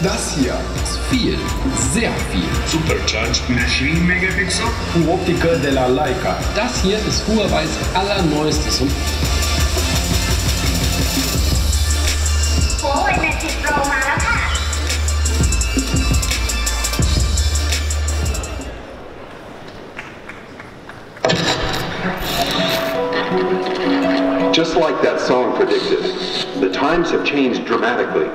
Das hier ist viel, sehr viel. Supercharged Machine Megapixel? Optical de la Leica. Das hier ist Huaweis allerneuestes und Huawei Matic Pro มาแล้วค่ะ Just like that song predicted, the times have changed dramatically.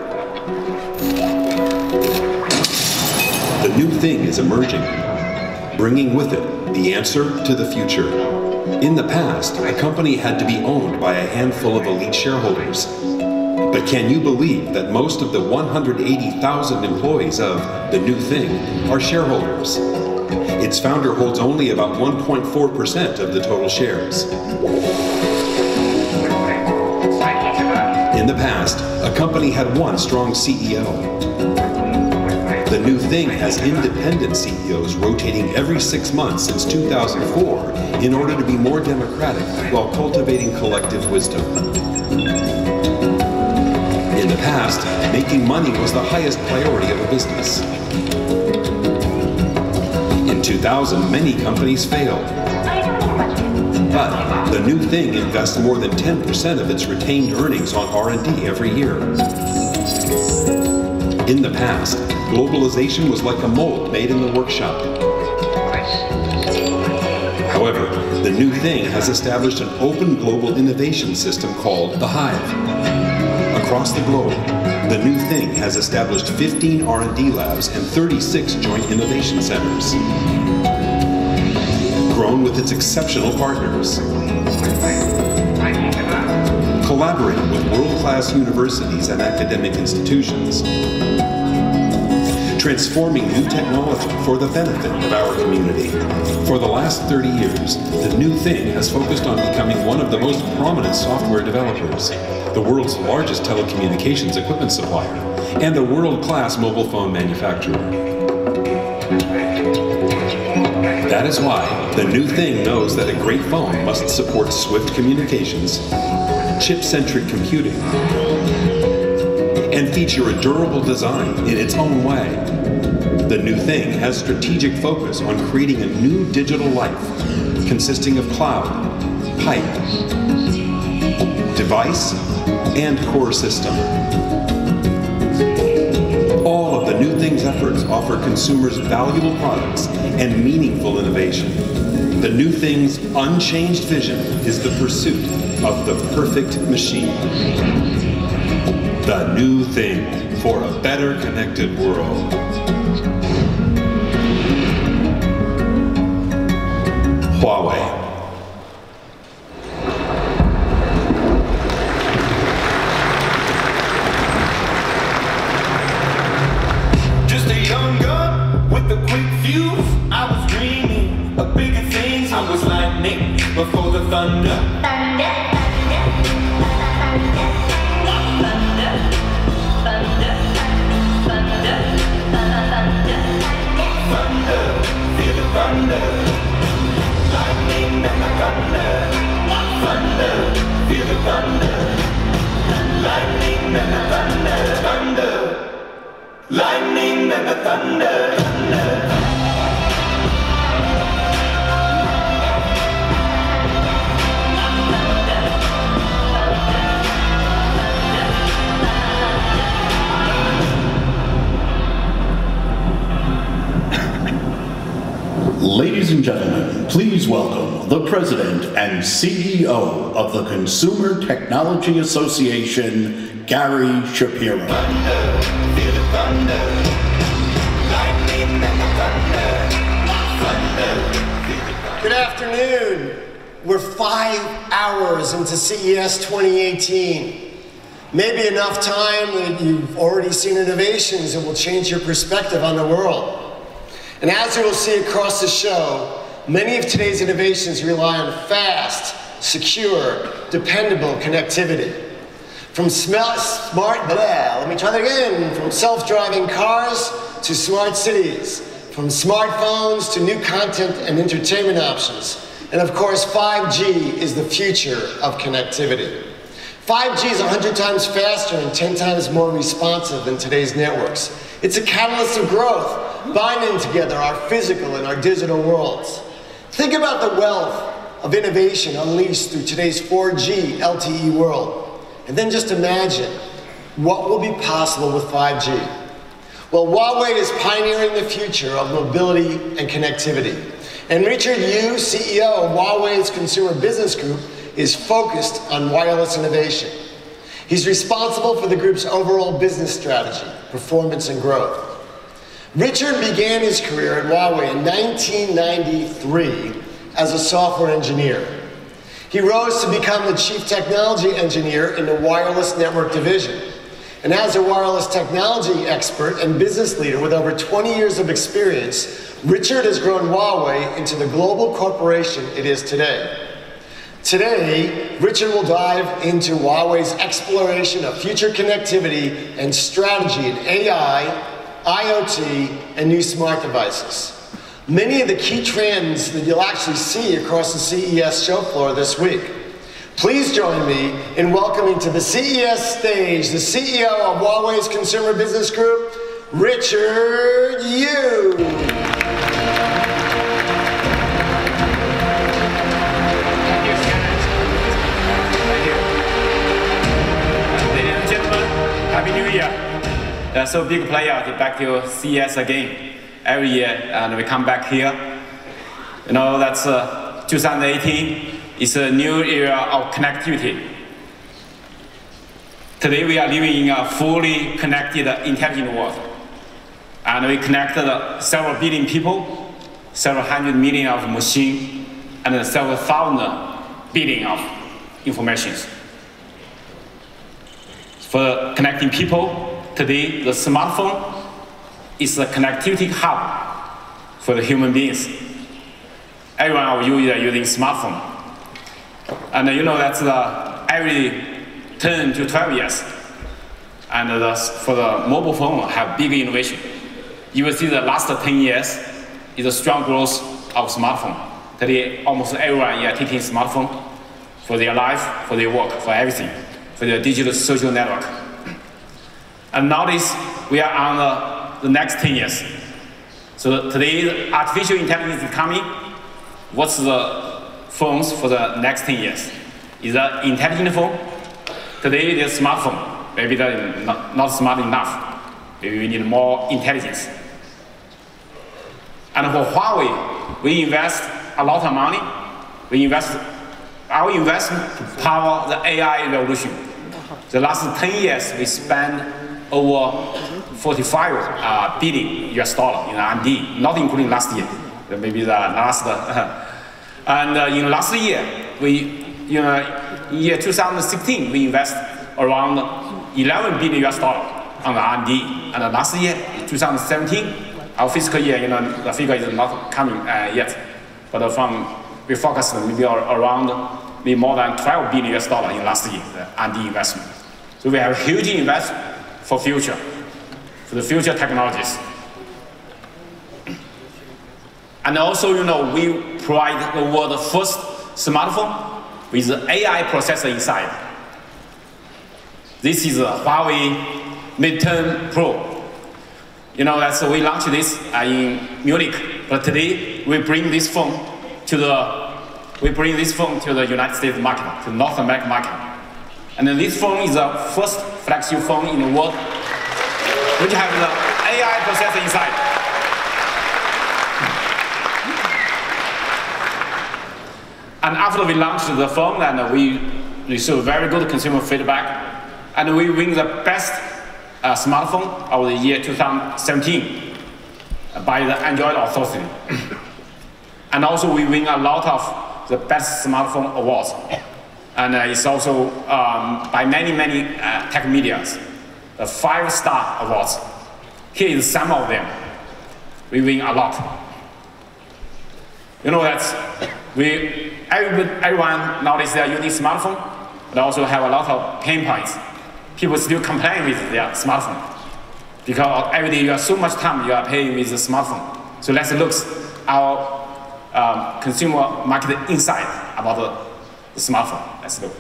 The new thing is emerging, bringing with it the answer to the future. In the past, a company had to be owned by a handful of elite shareholders. But can you believe that most of the 180,000 employees of the new thing are shareholders? Its founder holds only about 1.4% of the total shares. In the past, a company had one strong CEO. The new thing has independent CEOs rotating every 6 months since 2004 in order to be more democratic while cultivating collective wisdom. In the past, making money was the highest priority of a business. In 2000, many companies failed. But the new thing invests more than 10% of its retained earnings on R&D every year. In the past, globalization was like a mold made in the workshop. However, the new thing has established an open global innovation system called the Hive. Across the globe, the new thing has established 15 R&D labs and 36 joint innovation centers. Grown with its exceptional partners. Collaborating with world-class universities and academic institutions. Transforming new technology for the benefit of our community. For the last 30 years, the new thing has focused on becoming one of the most prominent software developers, the world's largest telecommunications equipment supplier, and a world-class mobile phone manufacturer. That is why the new thing knows that a great phone must support swift communications, chip-centric computing, and feature a durable design in its own way. The new thing has strategic focus on creating a new digital life consisting of cloud, pipe, device, and core system. All of the new thing's efforts offer consumers valuable products and meaningful innovation. The new thing's unchanged vision is the pursuit of the perfect machine. The new thing for a better connected world. Huawei. Just a young gun with a quick fuse. I was dreaming of bigger things. I was lightning before the thunder. Thunder, lightning and the thunder, thunder, feel the thunder, lightning and the thunder, thunder, lightning and the thunder, thunder. Ladies and gentlemen, please welcome the President and CEO of the Consumer Technology Association, Gary Shapiro. Thunder, feel the thunder, lightning and the thunder, thunder. Good afternoon. We're 5 hours into CES 2018. Maybe enough time that you've already seen innovations that will change your perspective on the world. And as you will see across the show, many of today's innovations rely on fast, secure, dependable connectivity. From from self-driving cars to smart cities, from smartphones to new content and entertainment options. And of course, 5G is the future of connectivity. 5G is 100 times faster and 10 times more responsive than today's networks. It's a catalyst of growth, binding together our physical and our digital worlds. Think about the wealth of innovation unleashed through today's 4G LTE world. And then just imagine what will be possible with 5G. Well, Huawei is pioneering the future of mobility and connectivity. And Richard Yu, CEO of Huawei's Consumer Business Group, is focused on wireless innovation. He's responsible for the group's overall business strategy, performance, and growth. Richard began his career at Huawei in 1993 as a software engineer. He rose to become the chief technology engineer in the wireless network division. And as a wireless technology expert and business leader with over 20 years of experience, Richard has grown Huawei into the global corporation it is today. Today, Richard will dive into Huawei's exploration of future connectivity and strategy in AI, IoT, and new smart devices. Many of the key trends that you'll actually see across the CES show floor this week. Please join me in welcoming to the CES stage the CEO of Huawei's Consumer Business Group, Richard Yu. Ladies and gentlemen, Happy New Year. They're so big player to back to CES again every year, and we come back here. You know, that's 2018 is a new era of connectivity. Today we are living in a fully connected, intelligent world. And we connected several billion people, several hundred million of machines, and several thousand billion of informations. For connecting people, today the smartphone is the connectivity hub for the human beings. Every one of you is using smartphone. And you know that's every 10 to 12 years. And for the mobile phone have big innovation. You will see the last 10 years is a strong growth of smartphone. Today, almost everyone is taking smartphone for their life, for their work, for everything, for their digital social network. And nowadays, we are on the next 10 years. So today, artificial intelligence is coming. What's the phones for the next 10 years? Is that intelligent phone? Today, there's smartphone. Maybe they're not smart enough. Maybe we need more intelligence. And for Huawei, we invest a lot of money. Our investment to power the AI revolution. The last 10 years, we spent over 45 billion US dollar in R&D, not including last year, maybe the last. And in last year, in year 2016, we invest around 11 billion US dollar on the R&D. And last year, 2017, our fiscal year, the figure is not coming yet, but we focused maybe around more than 12 billion US dollar in last year, the R&D investment. So we have a huge investment for future. For the future technologies. And also, we provide the world's first smartphone with the AI processor inside. This is a Huawei Mate Pro. That's we launched this in Munich, but today we bring this phone to the United States market, to North American market. And then this phone is the first flagship phone in the world which have the AI processor inside. And after we launched the phone, and we received very good consumer feedback, and we win the best smartphone of the year 2017 by the Android Authority. And also we win a lot of the best smartphone awards. And it's also by many tech medias. The 5-star awards. Here is some of them. We win a lot. That everyone nowadays they are using smartphone, but also have a lot of pain points. People still complain with their smartphone because every day you have so much time you are paying with the smartphone. So let's look our consumer market insight about the smartphone. Let's look.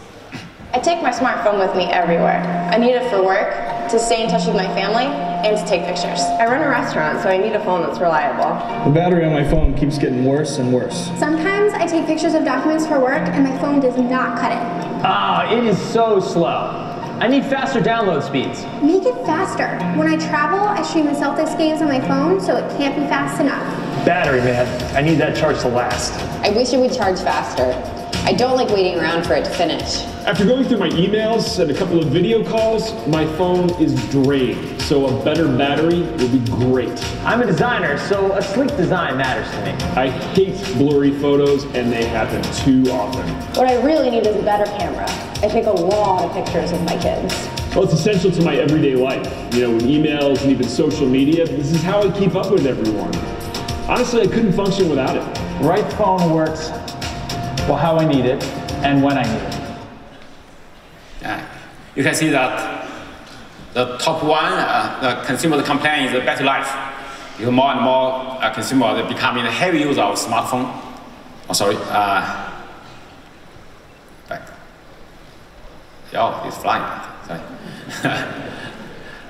I take my smartphone with me everywhere. I need it for work, to stay in touch with my family, and to take pictures. I run a restaurant, so I need a phone that's reliable. The battery on my phone keeps getting worse and worse. Sometimes I take pictures of documents for work and my phone does not cut it. It is so slow. I need faster download speeds. Make it faster. When I travel, I stream the Celtics games on my phone, so it can't be fast enough. Battery, man. I need that charge to last. I wish it would charge faster. I don't like waiting around for it to finish. After going through my emails and a couple of video calls, my phone is drained, so a better battery would be great. I'm a designer, so a sleek design matters to me. I hate blurry photos, and they happen too often. What I really need is a better camera. I take a lot of pictures of my kids. Well, it's essential to my everyday life. You know, with emails and even social media, this is how I keep up with everyone. Honestly, I couldn't function without it. Right phone works for how I need it and when I need it. You can see that the top one, the consumer complaint is the battery life. Because more and more consumers are becoming a heavy user of smartphone. Oh, sorry. Back. Oh, it's flying. Sorry.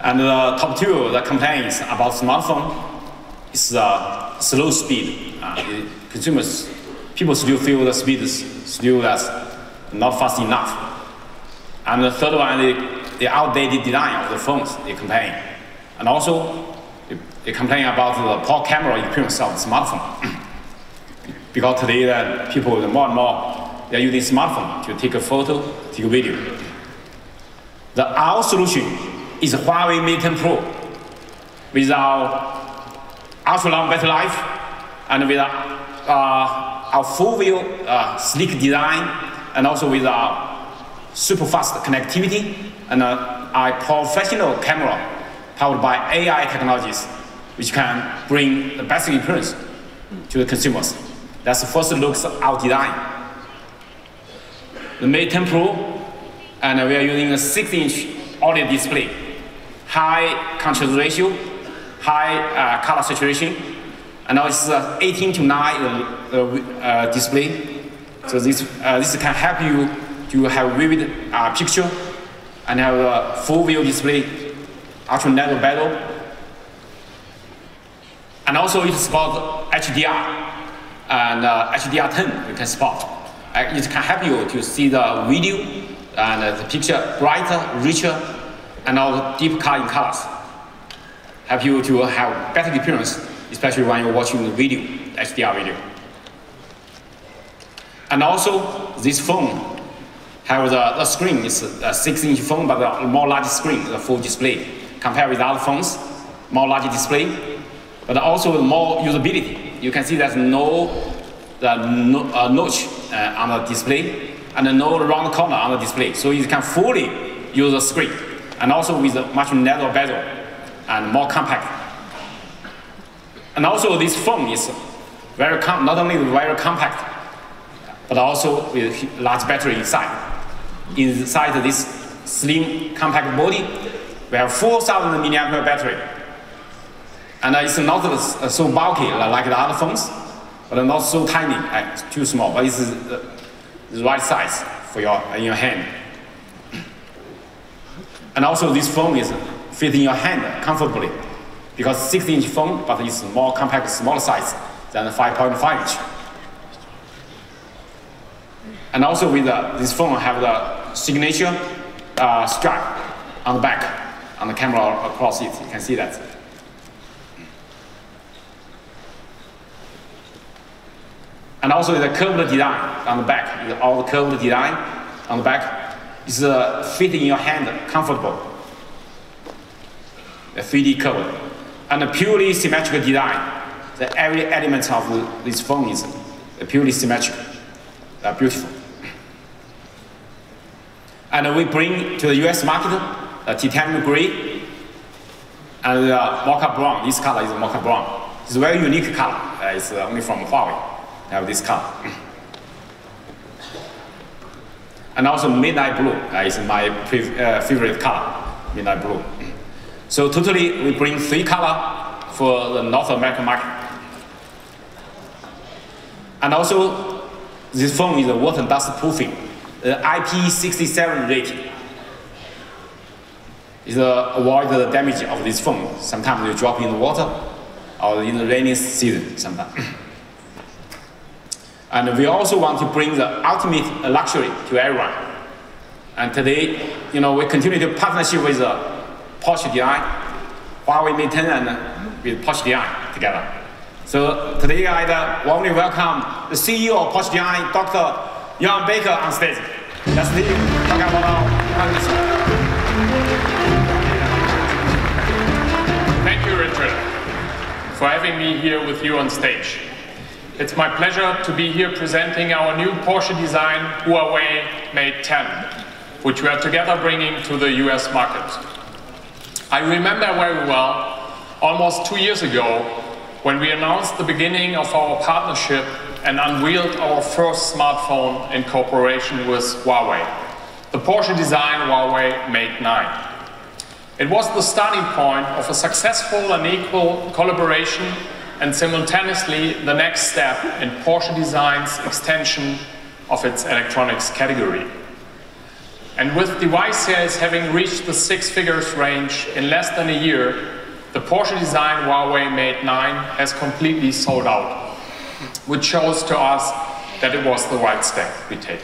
And the top two, the complaints about smartphone is slow speed. People still feel the speed is still not fast enough. And the third one, the outdated design of the phones they complain. And also, they complain about the poor camera experience of the smartphone. Because today, people more and more, they're using smartphone to take a photo, take a video. Our solution is Huawei Mate 10 Pro with our ultra-long battery life and with our full-view sleek design, and also with our super fast connectivity and our professional camera powered by AI technologies, which can bring the best experience to the consumers. That's the first look at our design. The Mate 10 Pro, and we are using a 6-inch OLED display, high contrast ratio, high color saturation, and now it's 18:9 display. So this can help you to have vivid picture and have a full view display, ultra narrow bezel, and also it supports HDR and HDR10 you can support. It can help you to see the video and the picture brighter, richer, and also deep color in colors. Help you to have better experience, especially when you're watching the video, HDR video. And also, this phone has the screen is a 6-inch phone, but a more large screen, the full display. Compared with other phones, more large display, but also more usability. You can see there's no notch on the display and no round corner on the display, so you can fully use the screen, and also with a much narrower bezel and more compact. And also, this phone is not only very compact, but also with large battery inside. Inside this slim, compact body, we have 4,000 mAh battery. And it's not so bulky like the other phones, but not so tiny, too small, but it's the right size for in your hand. And also this phone is fit in your hand comfortably, because 6-inch phone, but it's more compact, smaller size than the 5.5 inch. And also with this phone have the signature strap on the back, on the camera across it. You can see that. And also the curved design on the back. All the curved design on the back is fit in your hand, comfortable. The 3D curve. And a purely symmetrical design. Every element of this phone is purely symmetrical. Beautiful. And we bring to the US market titanium gray and mocha brown. This color is mocha brown. It's a very unique color. It's only from Huawei. Have this color. And also midnight blue is my favorite color, midnight blue. So totally we bring 3 colors for the North American market. And also this phone is a water and dust proofing, IP67 rating. is avoid the damage of this phone. Sometimes you drop in the water or in the rainy season sometimes. And we also want to bring the ultimate luxury to everyone. And today, we continue to partnership with Porsche Design, Huawei Mate 10, and with Porsche Design together. So today I'd warmly welcome the CEO of Porsche Design, Dr. Jan Baker, on stage. Let's talk about our partnership. Thank you, Richard, for having me here with you on stage. It's my pleasure to be here presenting our new Porsche design Huawei Mate 10, which we are together bringing to the US market. I remember very well, almost 2 years ago, when we announced the beginning of our partnership and unveiled our first smartphone in cooperation with Huawei, the Porsche design Huawei Mate 9. It was the starting point of a successful and equal collaboration and simultaneously the next step in Porsche Design's extension of its electronics category. And with device sales having reached the 6 figures range in less than a year, the Porsche Design Huawei Mate 9 has completely sold out, which shows to us that it was the right step we take.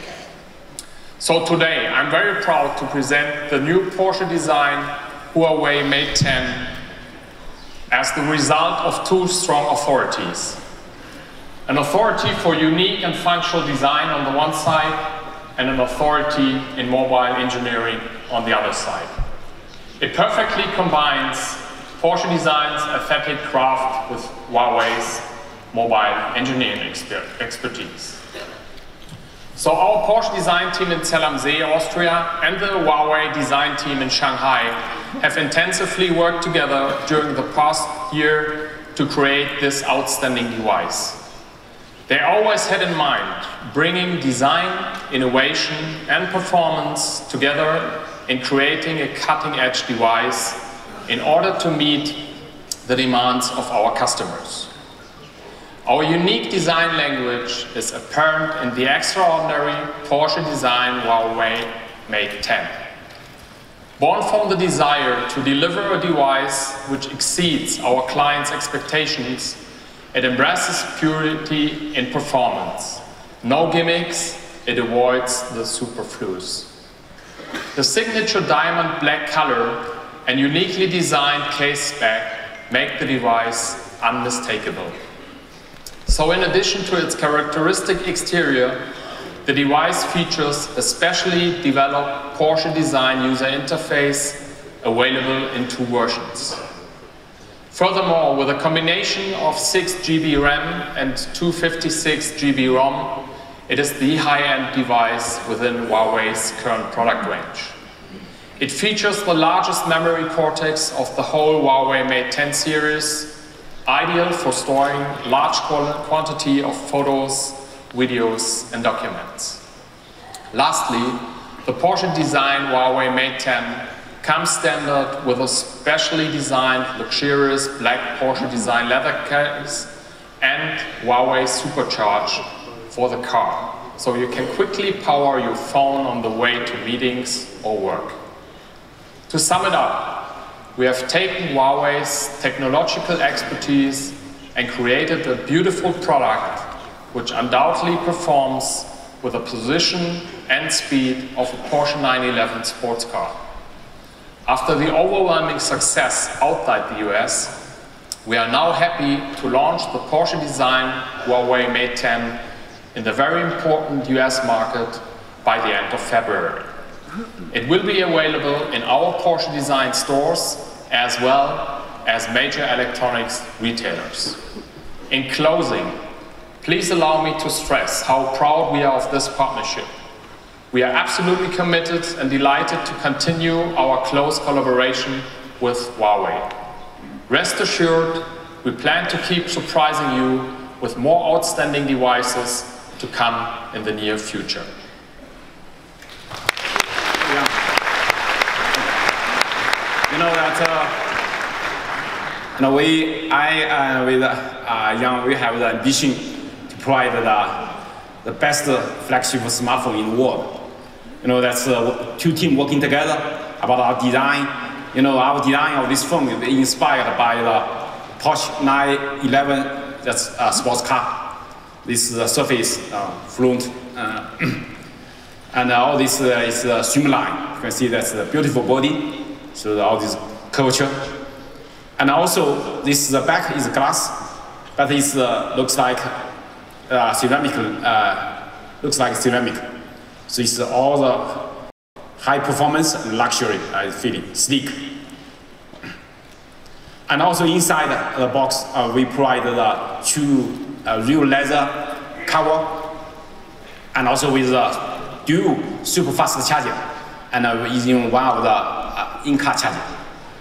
So today, I'm very proud to present the new Porsche Design Huawei Mate 10 as the result of 2 strong authorities. An authority for unique and functional design on the one side, and an authority in mobile engineering on the other side. It perfectly combines Porsche Design's aesthetic craft with Huawei's mobile engineering expertise. So our Porsche design team in Zell am See, Austria, and the Huawei design team in Shanghai have intensively worked together during the past year to create this outstanding device. They always had in mind bringing design, innovation, and performance together in creating a cutting-edge device in order to meet the demands of our customers. Our unique design language is apparent in the extraordinary Porsche Design Huawei Mate 10. Born from the desire to deliver a device which exceeds our clients' expectations, it embraces purity in performance. No gimmicks, it avoids the superfluous. The signature diamond black color and uniquely designed case spec make the device unmistakable. So in addition to its characteristic exterior, the device features a specially developed Porsche Design user interface available in 2 versions. Furthermore, with a combination of 6 GB RAM and 256 GB ROM, it is the high-end device within Huawei's current product range. It features the largest memory cortex of the whole Huawei Mate 10 series, ideal for storing large quantity of photos, videos, and documents. Lastly, the Porsche Design Huawei Mate 10 comes standard with a specially designed luxurious black Porsche Design leather case and Huawei Supercharge for the car, so you can quickly power your phone on the way to meetings or work. To sum it up, we have taken Huawei's technological expertise and created a beautiful product which undoubtedly performs with the position and speed of a Porsche 911 sports car. After the overwhelming success outside the US, we are now happy to launch the Porsche Design Huawei Mate 10 in the very important US market by the end of February. It will be available in our Porsche Design stores as well as major electronics retailers. In closing, please allow me to stress how proud we are of this partnership. We are absolutely committed and delighted to continue our close collaboration with Huawei. Rest assured, we plan to keep surprising you with more outstanding devices to come in the near future. You know that we have the ambition to provide the best flagship smartphone in the world. You know, that's 2 teams working together about our design, You know, our design of this phone is inspired by the Porsche 911, that's a sports car. This is the surface, front, and all this is streamlined. You can see that's a beautiful body, so all this curvature. And also, this the back is glass, but it looks like ceramic. Looks like ceramic. So it's all the high performance and luxury feeling, sleek. And also inside the box, we provide the two real leather cover, and also with a dual super fast charger, and using one of the in-car charger,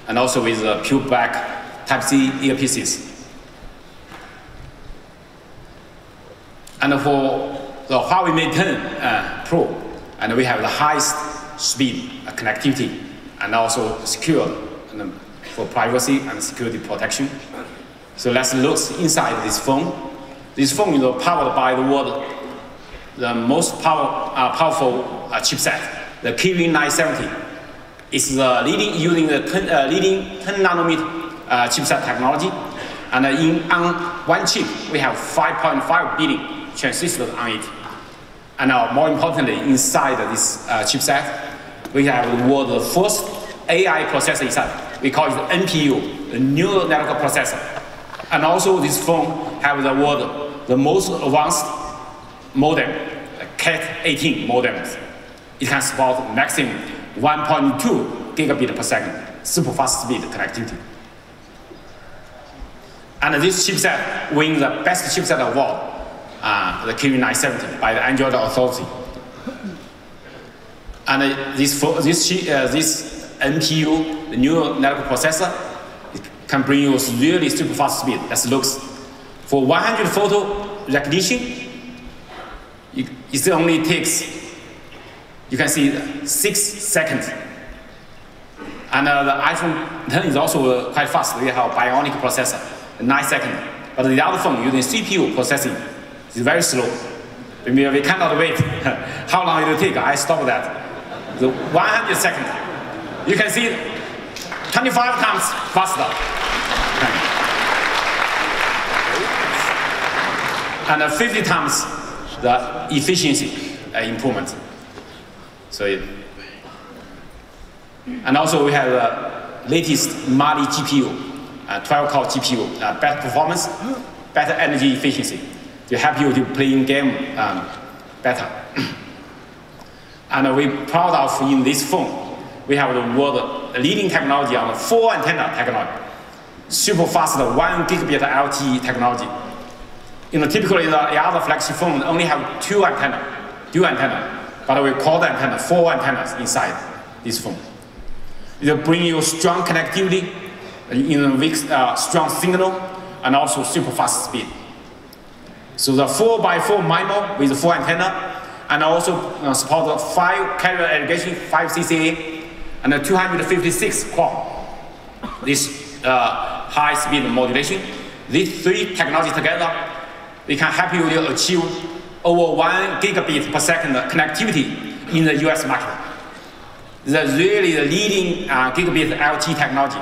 and also with pure black Type-C earpieces. And for the Huawei Mate 10 Pro, and we have the highest speed connectivity, and also secure for privacy and security protection. So let's look inside this phone. This phone is powered by the most powerful chipset, the Kirin 970. It's using the leading 10 nanometer chipset technology. And on one chip, we have 5.5 billion transistors on it. And more importantly, inside this chipset, we have the world's first AI processor inside. We call it NPU, the neural network processor. And also this phone has the most advanced modem, Cat18 modems. It can support maximum 1.2 gigabit per second, super fast speed connectivity. And this chipset wins the best chipset award, the Kirin 970 by the Android Authority. And this NPU, the neural network processor, it can bring you really super fast speed. That looks for 100 photo recognition. It only takes, you can see, 6 seconds. And the iPhone 10 is also quite fast. We have a bionic processor, 9 seconds. But the other phone using CPU processing is very slow. We cannot wait. How long it will take? I stop that. The 100 seconds. You can see 25 times faster. And 50 times the efficiency improvement. So, and also we have the latest Mali GPU, 12-core GPU, better performance, better energy efficiency to help you to play game better. And we're proud of in this phone, we have the world leading technology on the 4 antenna technology, super fast 1 gigabit LTE technology. Typically the other flagship phone only have 2 antenna, dual antenna, but we quad antenna, 4 antennas inside this phone. It will bring you strong connectivity, strong signal, and also super fast speed. So the 4x4 MIMO with 4 antenna, and also support the 5 carrier aggregation, 5 CCA, and 256 core. This high speed modulation. These 3 technologies together, we can help you to achieve over 1 gigabit per second connectivity in the US market. It's really the leading gigabit LTE technology.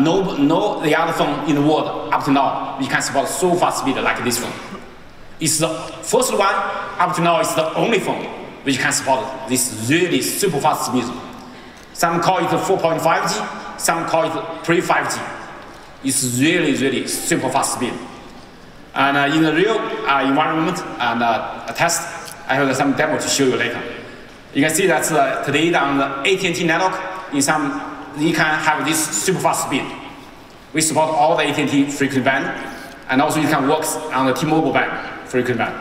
No the other phone in the world up to now, we can support so fast speed like this phone. It's the first one, up to now it's the only phone which can support this really super fast speed. Some call it 4.5G, some call it pre-5G. It's really, really super fast speed. And in the real environment and a test, I have some demo to show you later. You can see that today on the AT&T network, you can have this super fast speed. We support all the AT&T frequency band, and also you can work on the T-Mobile band frequency band.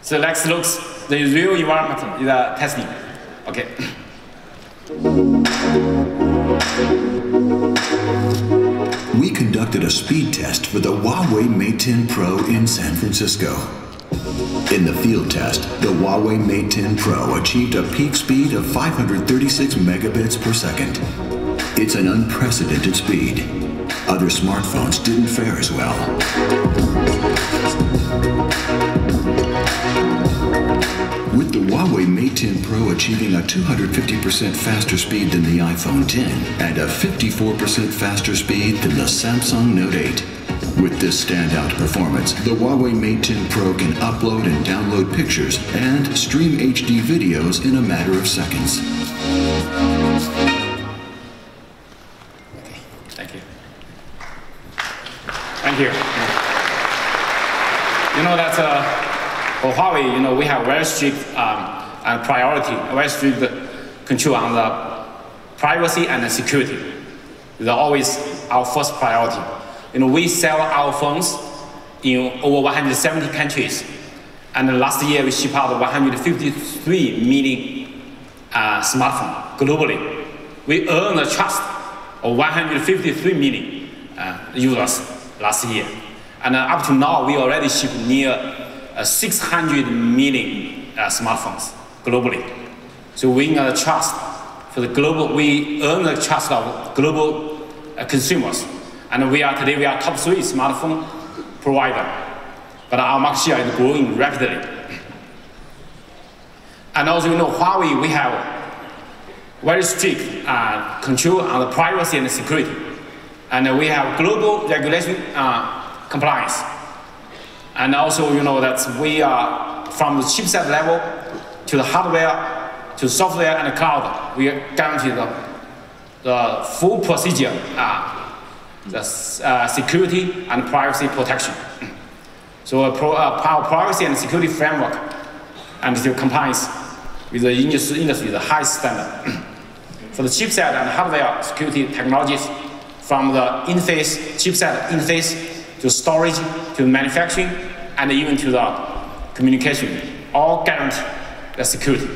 So let's look the real environment in the testing. Okay. We conducted a speed test for the Huawei Mate 10 Pro in San Francisco. In the field test, the Huawei Mate 10 Pro achieved a peak speed of 536 megabits per second. It's an unprecedented speed. Other smartphones didn't fare as well. With the Huawei Mate 10 Pro achieving a 250% faster speed than the iPhone X and a 54% faster speed than the Samsung Note 8. With this standout performance, the Huawei Mate 10 Pro can upload and download pictures and stream HD videos in a matter of seconds. Thank you. Thank you. You know that for Huawei, you know, we have very strict priority, very strict control on the privacy and the security. They're always our first priority. You know, we sell our phones in over 170 countries, and last year we shipped out 153 million smartphones globally. We earned the trust of 153 million users last year, and up to now we already shipped near 600 million smartphones globally. So we earn the trust for the global. We earn the trust of global consumers. And today we are top 3 smartphone provider, but our market share is growing rapidly. And also, you know, Huawei, we have very strict control on the privacy and security. And we have global regulation compliance. And also, you know, that we are from the chipset level to the hardware, to software and the cloud, we guarantee the full procedure, the security and privacy protection. So our privacy and security framework and the compliance with the industry, the highest standard. For the chipset and hardware security technologies, from the interface, chipset interface, to storage, to manufacturing, and even to the communication, all guarantee the security.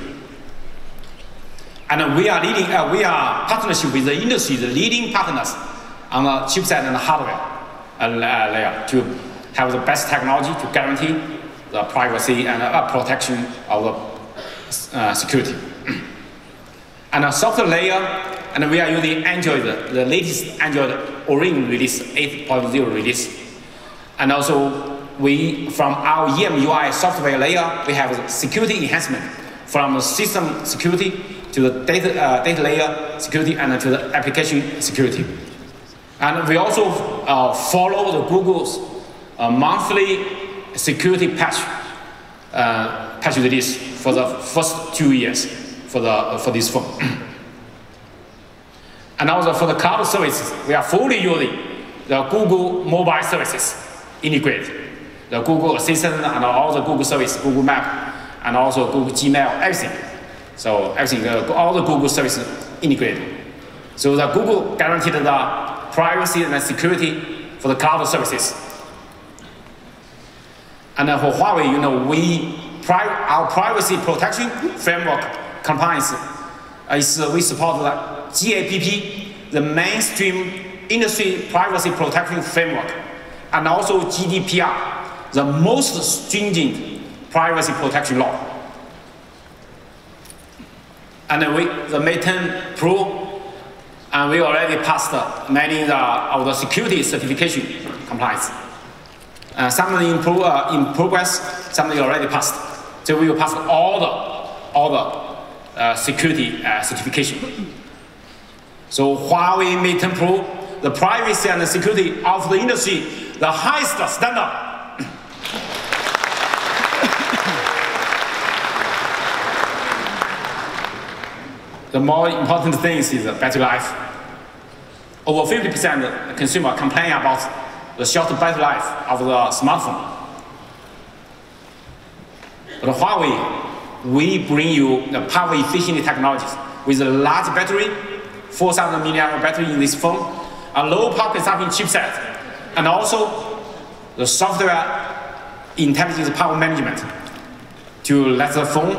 And we are leading, we are partnership with the industry, the leading partners on the chipset and the hardware layer to have the best technology to guarantee the privacy and protection of the security. And the software layer, and we are using Android, the latest Android Orient release, 8.0 release. And also, from our EMUI software layer, we have security enhancement from system security to the data layer security and to the application security. And we also follow the Google's monthly security patch release for the first 2 years for this phone. And also for the cloud services, we are fully using the Google mobile services integrated. The Google Assistant and all the Google services, Google Map, and also Google Gmail, everything. So everything, all the Google services integrated. So the Google guaranteed the privacy and security for the cloud services. And for Huawei, you know, our privacy protection framework compliance is we support the GAPP, the mainstream industry privacy protection framework, and also GDPR, the most stringent privacy protection law. And the Mate 10 Pro, and we already passed many of the security certification compliance. Some in progress, some already passed. So we will pass all the security certification. So Huawei Mate 10 Pro, the privacy and the security of the industry, the highest standard. The more important thing is the battery life. Over 50% consumer complain about the short battery life of the smartphone. But Huawei, we bring you the power efficient technologies with a large battery, 4,000 mAh battery in this phone, a low power consumption chipset, and also the software intelligence power management to let the phone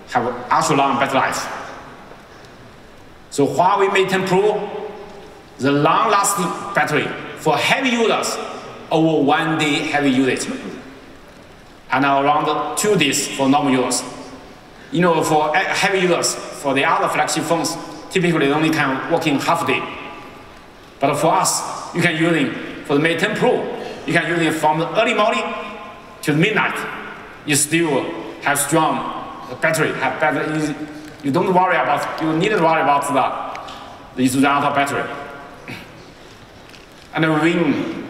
have ultra long battery life. So Huawei Mate 10 Pro, the long-lasting battery for heavy users, over 1 day heavy usage, and around 2 days for normal users. You know, for heavy users, for the other flagship phones, typically they only can work in half a day. But for us, you can use it for the Mate 10 Pro. You can use it from the early morning to midnight. You still have strong battery, have better You don't worry about, you needn't worry about the run out of battery. And we win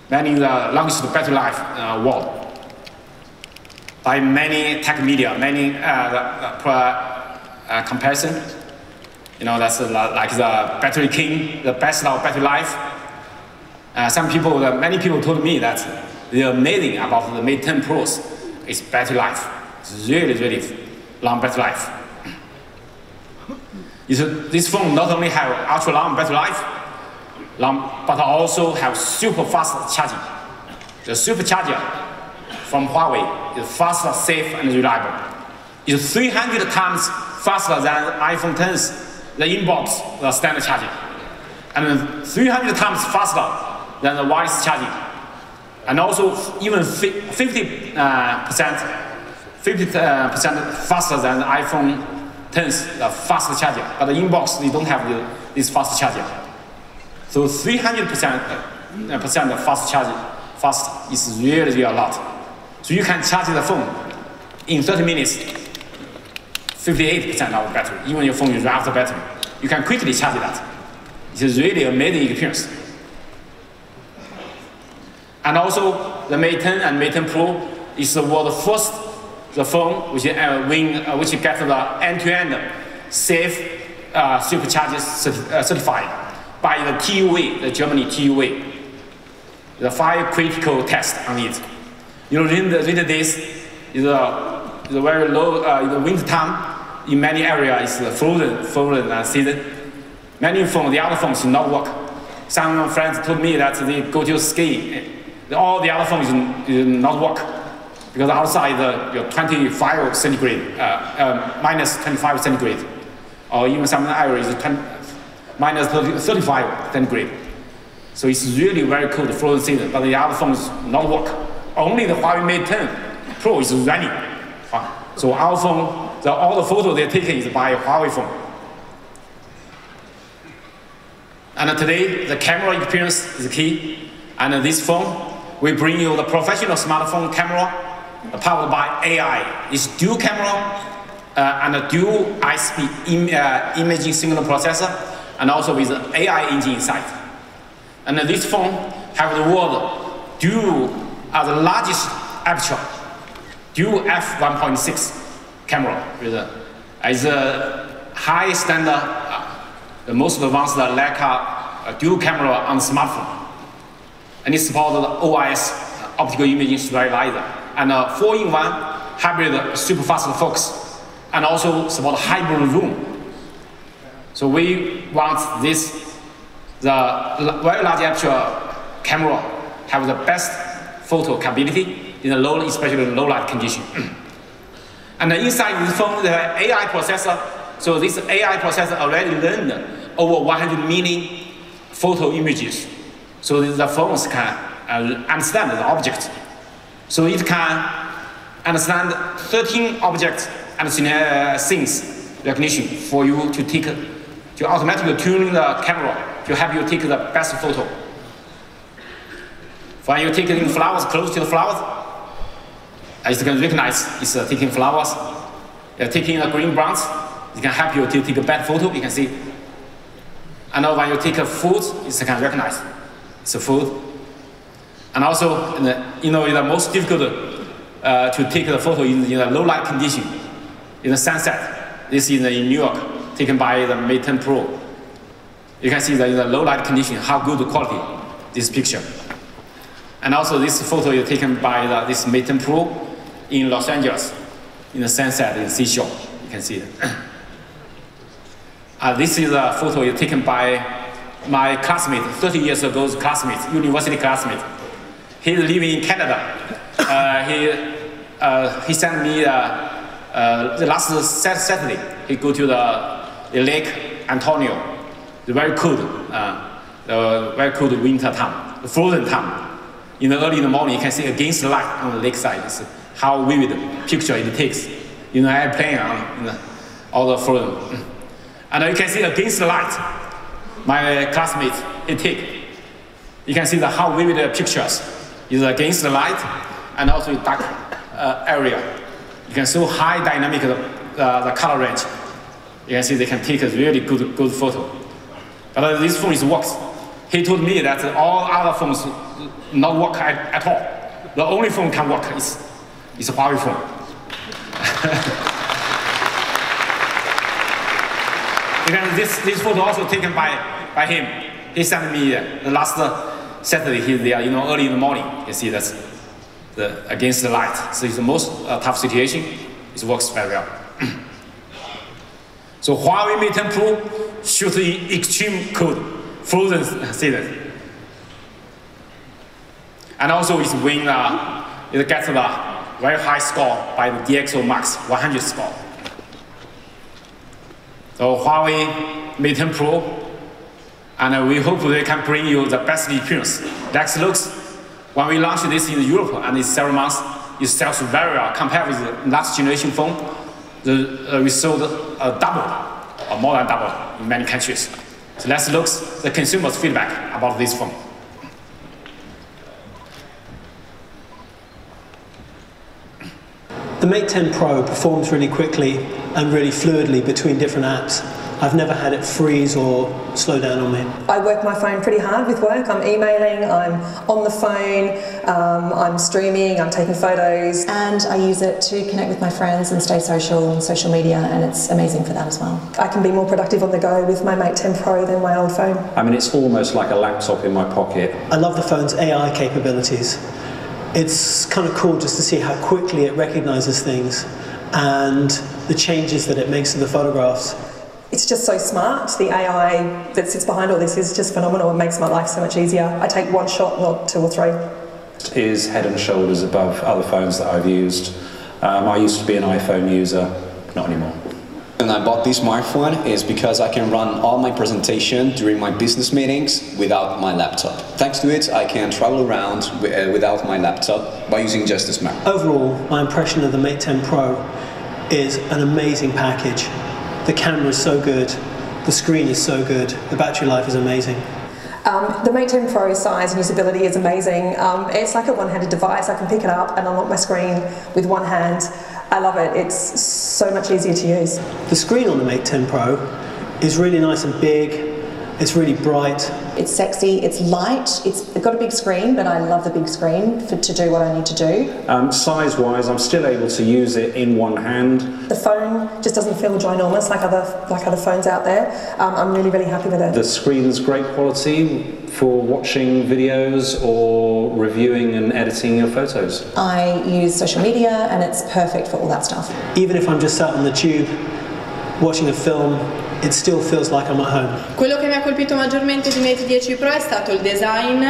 many the longest battery life world by many tech media, many comparison. You know, that's like the battery king, the best of battery life. Many people told me that the amazing about the Mate 10 Pros is battery life. It's really, really long battery life. This phone not only have ultra long battery life, but also have super fast charging. The supercharger from Huawei is faster, safe, and reliable. It's 300 times faster than iPhone X's, the inbox, the standard charging, and 300 times faster than the wireless charging, and also even 50% faster than the iPhone X's, the fast charging. But the inbox, they don't have this fast charging. So 300% fast charging, fast is really, really a lot. So you can charge the phone in 30 minutes, 58% of battery. Even your phone is run out of battery, you can quickly charge that. It's a really amazing experience. And also, the Mate 10 and Mate 10 Pro is the world's first phone which gets the end-to-end safe supercharger certified by the TUV, the Germany TUV. The 5 critical tests on it. You know, during the days, is a very low, in the winter time, in many areas, it's frozen season. Many phones, the other phones do not work. Some friends told me that they go to ski, all the other phones do not work because outside you're 25 centigrade, minus 25 centigrade, or even some areas minus 35 centigrade. So it's really very cold frozen season, but the other phones not work. Only the Huawei Mate 10 Pro is running. So our phone, all the photos they're taking is by a Huawei phone. And today, the camera experience is key. And this phone, we bring you the professional smartphone camera powered by AI. It's dual camera and a dual high-speed imaging signal processor, and also with an AI engine inside. And this phone have the world dual, the largest aperture, dual f1.6 camera with a high standard, the most advanced Leica dual camera on the smartphone. And it supports the OIS, optical imaging stabilizer, and a 4-in-1 hybrid super fast focus, and also support hybrid zoom. So we want this, the very large aperture camera have the best photo capability in the low, especially in low light condition. And inside this phone, the AI processor. So this AI processor already learned over 100 million photo images. So the phones can understand the object. So it can understand 13 objects and scenes recognition for you to take, to automatically tune the camera to help you take the best photo. When you take in flowers close to the flowers, it can recognize it's taking flowers. Taking the green browns, it can help you to take a bad photo, you can see. And when you take a food, it can recognize it's a food. And also, the most difficult to take the photo in a low light condition, in the sunset. This is in New York, taken by the Mate 10 Pro. You can see that in the low light condition, how good quality this picture. And also this photo is taken by this Mate 10 Pro in Los Angeles, in the sunset in seashore. You can see it. This is a photo taken by my classmate, 30 years ago's classmate, university classmate. He's living in Canada. He sent me the last Saturday. He go to the Lake Antonio, the very cold winter time, the frozen time. Early in the morning, you can see against the light on the lakeside. It's how vivid picture it takes. Airplane on all the frozen. And you can see against the light, my classmate, he take. You can see how vivid the pictures is against the light and also in dark area. You can show high dynamic the color range. You can see they can take a really good photo. But this phone works. He told me that all other phones not work at all. The only phone can work is a Huawei phone. This photo also taken by him. He sent me the last Saturday. He's there, early in the morning. You see that's against the light. So it's the most tough situation. It works very well. So Huawei Mate 10 Pro shoots in extreme cold, frozen seasons. And also it gets the very high score by the DxO Max 100 score. So Huawei Mate 10 Pro, and we hope they can bring you the best experience. Next looks, when we launched this in Europe and it's several months, it sells very well compared with the last generation phone. We sold double or more than double in many countries. So let's look at the consumers' feedback about this phone. The Mate 10 Pro performs really quickly and really fluidly between different apps. I've never had it freeze or slow down on me. I work my phone pretty hard with work. I'm emailing, I'm on the phone, I'm streaming, I'm taking photos. And I use it to connect with my friends and stay social on social media, and it's amazing for that as well. I can be more productive on the go with my Mate 10 Pro than my old phone. I mean, it's almost like a laptop in my pocket. I love the phone's AI capabilities. It's kind of cool just to see how quickly it recognizes things and the changes that it makes to the photographs. It's just so smart. The AI that sits behind all this is just phenomenal. It makes my life so much easier. I take one shot, not two or three. It is head and shoulders above other phones that I've used. I used to be an iPhone user, not anymore. And I bought this smartphone is because I can run all my presentation during my business meetings without my laptop. Thanks to it, I can travel around without my laptop by using just a smartphone. Overall, my impression of the Mate 10 Pro is an amazing package. The camera is so good, the screen is so good, the battery life is amazing. The Mate 10 Pro size and usability is amazing. It's like a one-handed device. I can pick it up and unlock my screen with one hand. I love it. It's so much easier to use. The screen on the Mate 10 Pro is really nice and big. It's really bright. It's sexy, it's light, it's got a big screen, but I love the big screen to do what I need to do. Size-wise, I'm still able to use it in one hand. The phone just doesn't feel ginormous like other phones out there. I'm really, really happy with it. The screen's great quality for watching videos or reviewing and editing your photos. I use social media and it's perfect for all that stuff. Even if I'm just sat on the tube watching a film, it still feels like I'm at home. Quello che mi ha colpito maggiormente di Mate 10 Pro è stato il design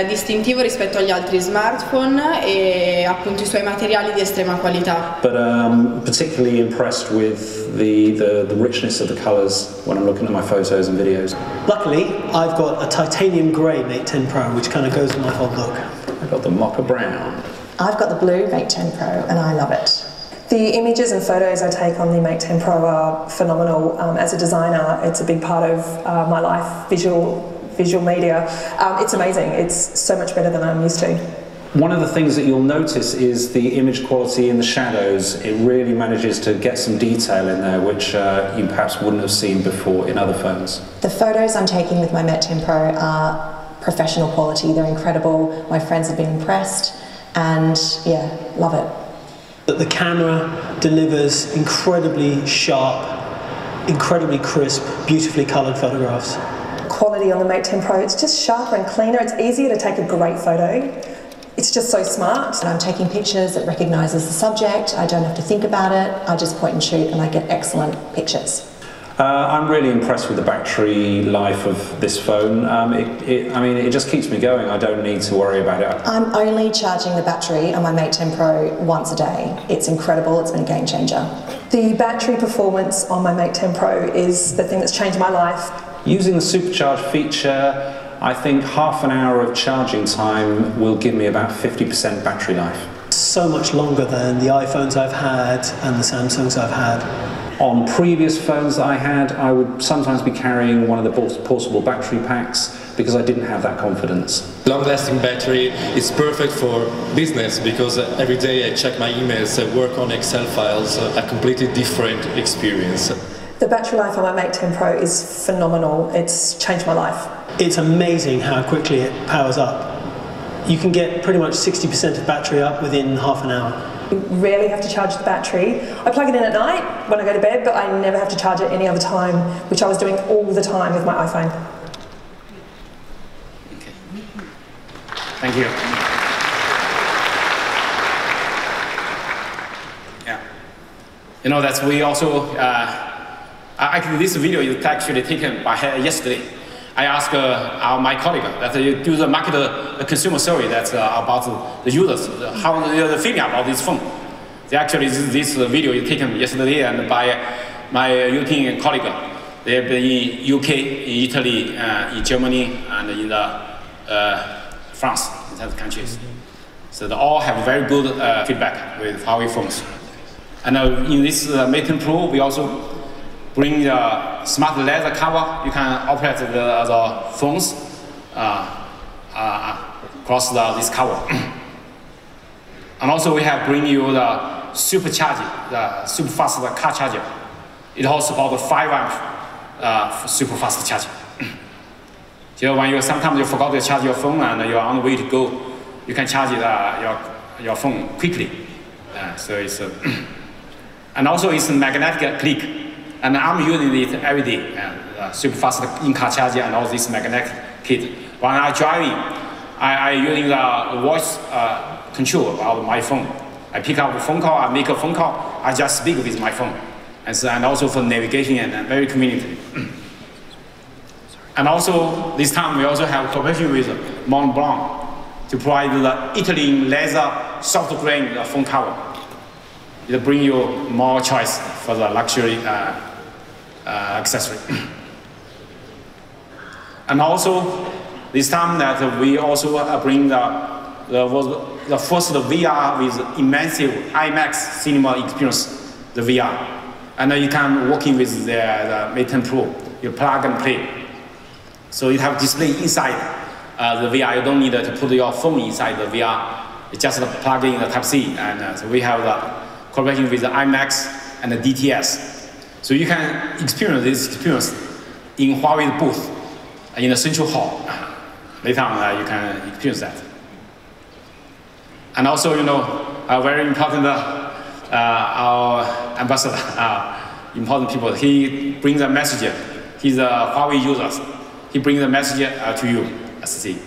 distintivo rispetto agli altri smartphone e appunto I suoi materiali di estrema qualità. But I'm particularly impressed with the richness of the colours when I'm looking at my photos and videos. Luckily, I've got a titanium grey Mate 10 Pro, which kind of goes with my whole look. I've got the mocha brown. I've got the blue Mate 10 Pro and I love it. The images and photos I take on the Mate 10 Pro are phenomenal. As a designer, it's a big part of my life, visual media. It's amazing. It's so much better than I'm used to. One of the things that you'll notice is the image quality in the shadows. It really manages to get some detail in there, which you perhaps wouldn't have seen before in other phones. The photos I'm taking with my Mate 10 Pro are professional quality. They're incredible. My friends have been impressed and yeah, love it. That the camera delivers incredibly sharp, incredibly crisp, beautifully coloured photographs. Quality on the Mate 10 Pro, it's just sharper and cleaner. It's easier to take a great photo. It's just so smart. And I'm taking pictures that recognises the subject. I don't have to think about it. I just point and shoot and I get excellent pictures. I'm really impressed with the battery life of this phone. I mean, it just keeps me going. I don't need to worry about it. I'm only charging the battery on my Mate 10 Pro once a day. It's incredible. It's been a game changer. The battery performance on my Mate 10 Pro is the thing that's changed my life. Using the supercharge feature, I think half an hour of charging time will give me about 50% battery life. So much longer than the iPhones I've had and the Samsungs I've had. On previous phones that I had, I would sometimes be carrying one of the portable battery packs because I didn't have that confidence. long-lasting battery. It's perfect for business because every day I check my emails, I work on Excel files, a completely different experience. The battery life on my Mate 10 Pro is phenomenal. It's changed my life. It's amazing how quickly it powers up. You can get pretty much 60% of battery up within half an hour. I rarely have to charge the battery. I plug it in at night when I go to bed, but I never have to charge it any other time, which I was doing all the time with my iPhone. Okay. Thank you. Yeah. You know, that's we also, actually this video is actually taken by yesterday. I asked my colleague that you do the market consumer survey that's about the users, how they're feeling about this phone. Actually, this video is taken yesterday and by my European colleague. They've been in UK, in Italy, in Germany, and in France, in other countries. So they all have very good feedback with Huawei phones. And in this Mate 10 Pro, we also bring the smart leather cover. You can operate the phones across this cover. And also we have bring you the supercharger, the super fast car charger. It also supports 5 amp super fast charging. So when you sometimes you forgot to charge your phone and you're on the way to go, you can charge your phone quickly. So it's and also it's a magnetic click. And I'm using it every day, super fast in-car charger and all this magnetic kit. When I'm driving, I'm using the voice control of my phone. I pick up a phone call, I make a phone call, I just speak with my phone. And also for navigation and very convenient. And also, this time we also have cooperation with Montblanc to provide the Italian leather soft grain phone cover. It brings you more choice for the luxury accessory. And also, this time that we also bring the first VR with immersive IMAX cinema experience, the VR. And you can work in with the Mate 10 Pro. You plug and play. So you have display inside the VR. You don't need to put your phone inside the VR. You just plug in the Type-C. And so we have the collaboration with the IMAX and the DTS. So you can experience this experience in Huawei booth in the central hall. Later on, you can experience that. And also, you know, very important, our ambassador, important people, he brings a message. He's a Huawei user. He brings a message to you, see.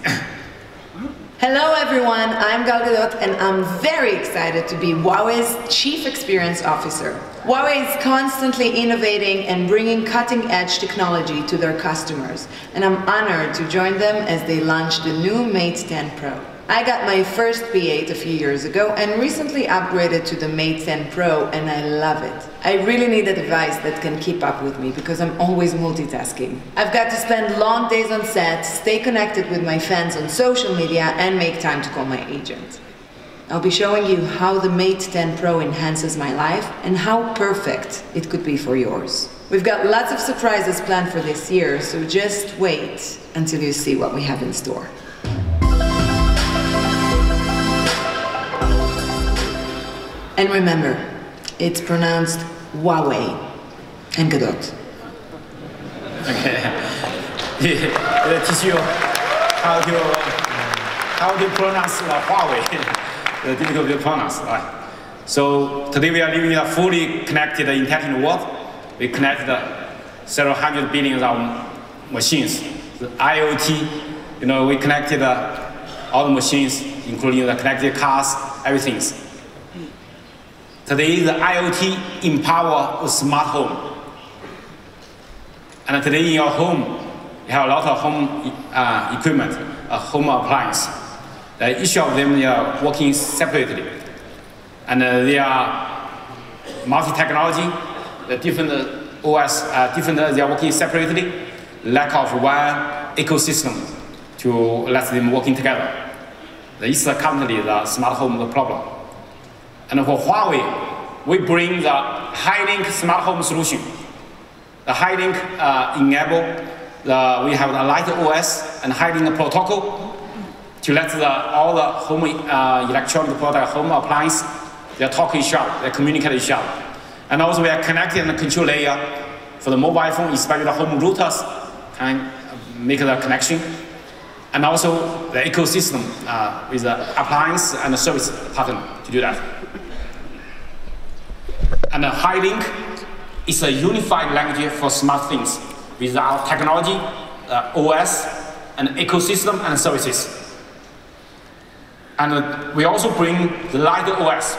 Hello everyone, I'm Gal Gadot and I'm very excited to be Huawei's Chief Experience Officer. Huawei is constantly innovating and bringing cutting-edge technology to their customers, and I'm honored to join them as they launch the new Mate 10 Pro. I got my first P8 a few years ago and recently upgraded to the Mate 10 Pro, and I love it. I really need a device that can keep up with me because I'm always multitasking. I've got to spend long days on set, stay connected with my fans on social media, and make time to call my agent. I'll be showing you how the Mate 10 Pro enhances my life and how perfect it could be for yours. We've got lots of surprises planned for this year, so just wait until you see what we have in store. And remember, it's pronounced Huawei and Gadot. Okay. Teach you how to pronounce Huawei. The difficult to pronounce. Right. So today we are living in a fully connected, intelligent world. We connected several hundred billions of machines. The IoT, you know, we connected all the machines, including the connected cars, everything. Today, the IoT empower a smart home. And today in your home, you have a lot of home equipment, home appliance. Each of them are working separately. And they are multi-technology, the different OS, they are working separately. Lack of one ecosystem to let them working together. This is currently the smart home problem. And for Huawei, we bring the high-link smart home solution. The high-link enable, we have the light OS and high-link protocol. to let all the home electronic product, home appliance, they talk to each other, they communicate with each other. And also we are connecting the control layer for the mobile phone, especially the home routers, can make the connection. And also the ecosystem with the appliance and the service pattern to do that. And the High-Link is a unified language for smart things with our technology, OS, and ecosystem and services. And we also bring the Light OS.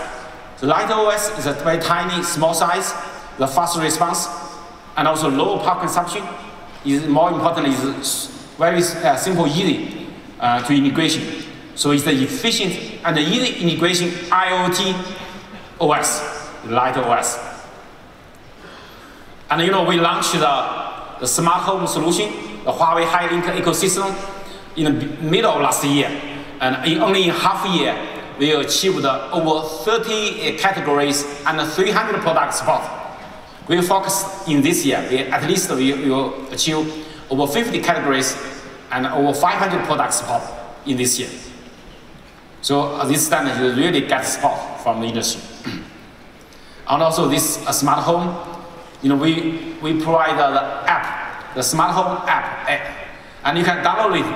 The Light OS is a very tiny, small size, the fast response, and also low power consumption. Is more important, is very simple, easy to integration. So it's the efficient and the easy integration IoT OS, the Light OS. And we launched the smart home solution, the Huawei High-Link ecosystem, in the middle of last year. And only in half a year, we achieved over 30 categories and 300 product support. We focus in this year, at least we will achieve over 50 categories and over 500 product support in this year. So this standard really gets support from the industry. And also this smart home, we provide the app, the smart home app, and you can download it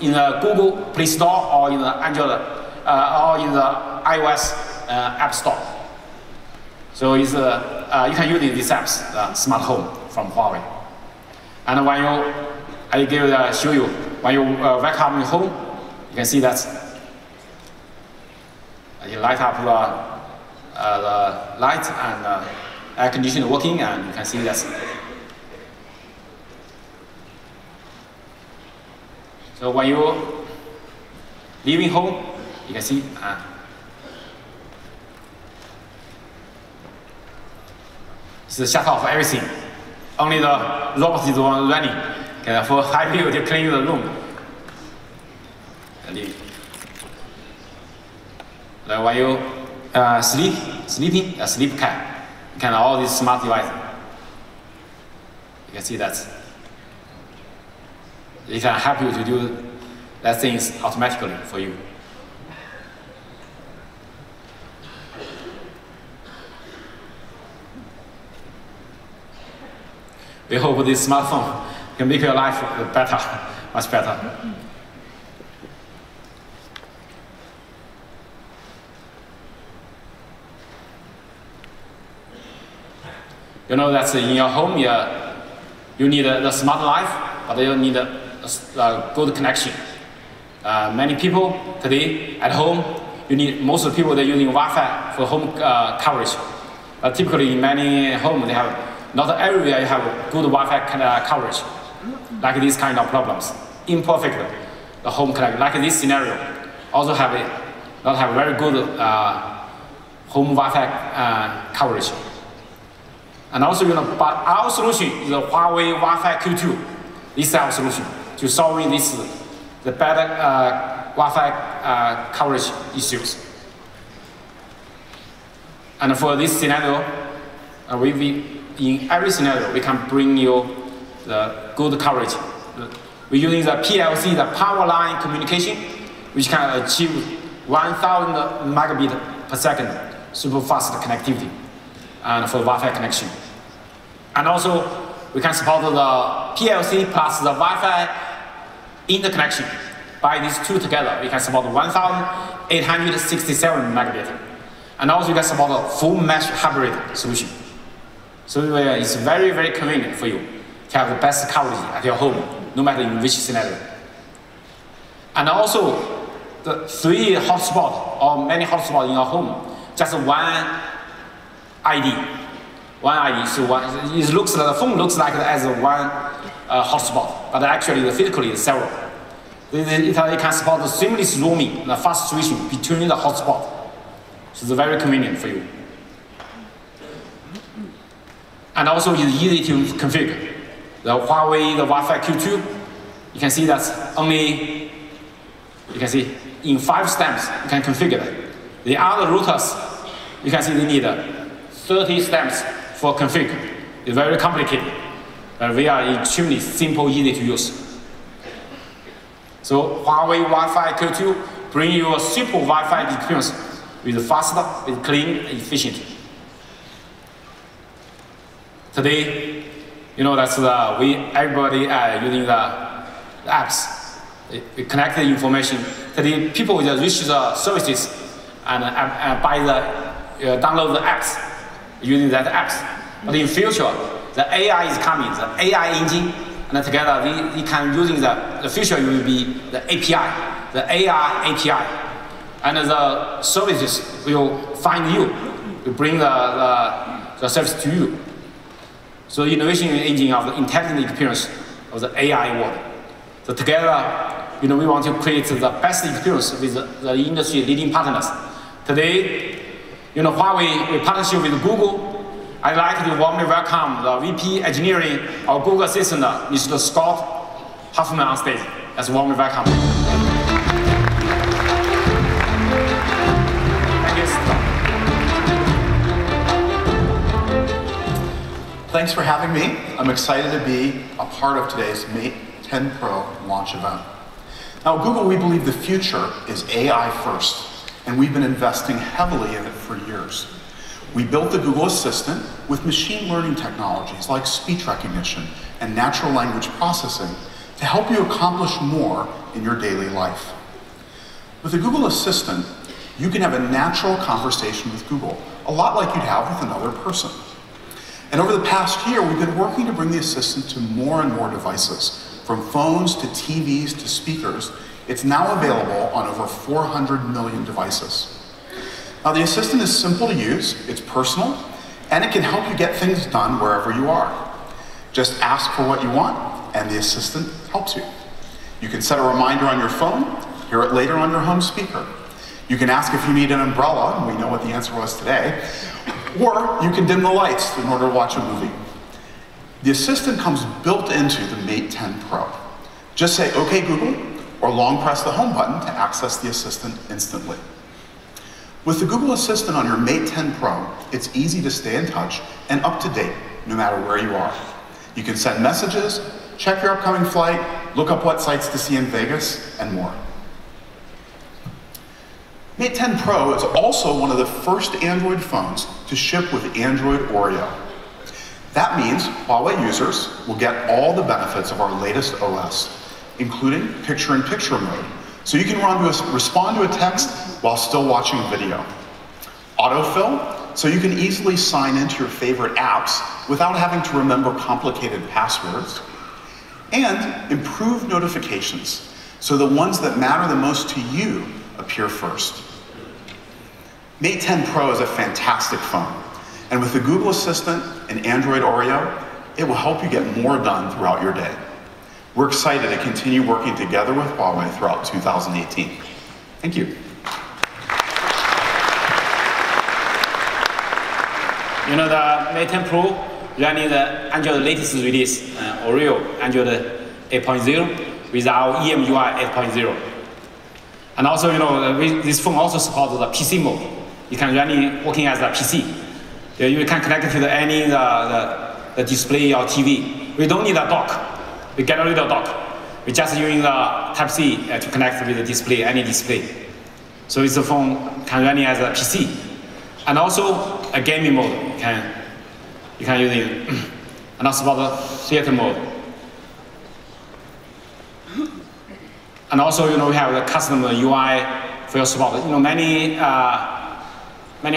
in the Google Play Store or in the Android or in the iOS App Store. So it's, you can use these apps, smart home from Huawei. And when show you, when you wake up in home, you can see that you light up the light and air conditioner working, and you can see that. So when you leaving home, you can see it's the shut off everything. Only the robot is the one running. For high view to clean the room. Like when you sleeping, a sleep cam. You can all these smart devices. You can see that. It can help you to do that things automatically for you. We hope this smartphone can make your life better, much better. You know that in your home, you need the smart life, but you need a good connection. Many people today at home, most of the people they're using Wi-Fi for home coverage. But typically in many homes, they have not everywhere you have good Wi-Fi coverage. Like these kind of problems, imperfect the home connection. Like this scenario, also not have very good home Wi-Fi coverage. And also, but our solution is the Huawei Wi-Fi Q2. This is our solution to solving the better Wi-Fi coverage issues. And for this scenario, in every scenario, we can bring you the good coverage. We're using the PLC, the power line communication, which can achieve 1,000 megabit per second super fast connectivity and for Wi-Fi connection. And also, we can support the PLC plus the Wi-Fi interconnection. By these two together, we can support 1,867 megabit. And also, we can support a full mesh hybrid solution. So it's very, very convenient for you to have the best coverage at your home, no matter in which scenario. And also, the 3 hotspots or many hotspots in your home, just one ID. One ID. So it looks like the phone looks like as one hotspot, but actually physically it's several. It can support the seamless roaming, the fast switching between the hotspots. So it's very convenient for you. And also it's easy to configure. The Huawei, the Wi-Fi Q2, you can see that's only, you can see in 5 steps you can configure it. The other routers, you can see they need 30 steps for config. It's very complicated, but we are extremely simple, easy to use. So Huawei Wi-Fi Q2 bring you a super Wi-Fi experience with faster, with clean, and efficient. Today, that's everybody using the apps. We connect the information. Today, people just reach the services and download the apps using that apps. But in future, the AI is coming, the AI engine, and together we can using the future will be the API, the AI API, and the services will find you to bring the service to you. So innovation engine of the intelligent experience of the AI world. So together, we want to create the best experience with the industry leading partners. Today, Huawei, in partnership with Google, I'd like to warmly welcome the VP Engineering of Google Assistant, Mr. Scott Huffman on stage. Let's warmly welcome. Thank you, Scott. Thanks for having me. I'm excited to be a part of today's Mate 10 Pro launch event. Now, at Google, we believe the future is AI first, and we've been investing heavily in it for years. We built the Google Assistant with machine learning technologies like speech recognition and natural language processing to help you accomplish more in your daily life. With the Google Assistant, you can have a natural conversation with Google, a lot like you'd have with another person. And over the past year, we've been working to bring the Assistant to more and more devices, from phones to TVs to speakers. It's now available on over 400 million devices. Now, the Assistant is simple to use, it's personal, and it can help you get things done wherever you are. Just ask for what you want, and the Assistant helps you. You can set a reminder on your phone, hear it later on your home speaker. You can ask if you need an umbrella, and we know what the answer was today, or you can dim the lights in order to watch a movie. The Assistant comes built into the Mate 10 Pro. Just say, "Okay, Google," or long press the home button to access the Assistant instantly. With the Google Assistant on your Mate 10 Pro, it's easy to stay in touch and up to date, no matter where you are. You can send messages, check your upcoming flight, look up what sights to see in Vegas, and more. Mate 10 Pro is also one of the first Android phones to ship with Android Oreo. That means Huawei users will get all the benefits of our latest OS, including picture-in-picture mode, so you can respond to a text while still watching a video. Autofill, so you can easily sign into your favorite apps without having to remember complicated passwords. And improved notifications, so the ones that matter the most to you appear first. Mate 10 Pro is a fantastic phone, and with the Google Assistant and Android Oreo, it will help you get more done throughout your day. We're excited to continue working together with Huawei throughout 2018. Thank you. The Mate 10 Pro running the Android latest release, Oreo Android 8.0 with our EMUI 8.0. And also, this phone also supports the PC mode. You can run it working as a PC. You can connect it to any the display or TV. We don't need a dock. We get rid of dock. We just using the Type-C to connect with the display, any display. So this phone can run it as a PC. And also a gaming mode. You can use it. And also about the theater mode. And also, we have the custom UI for your support. Many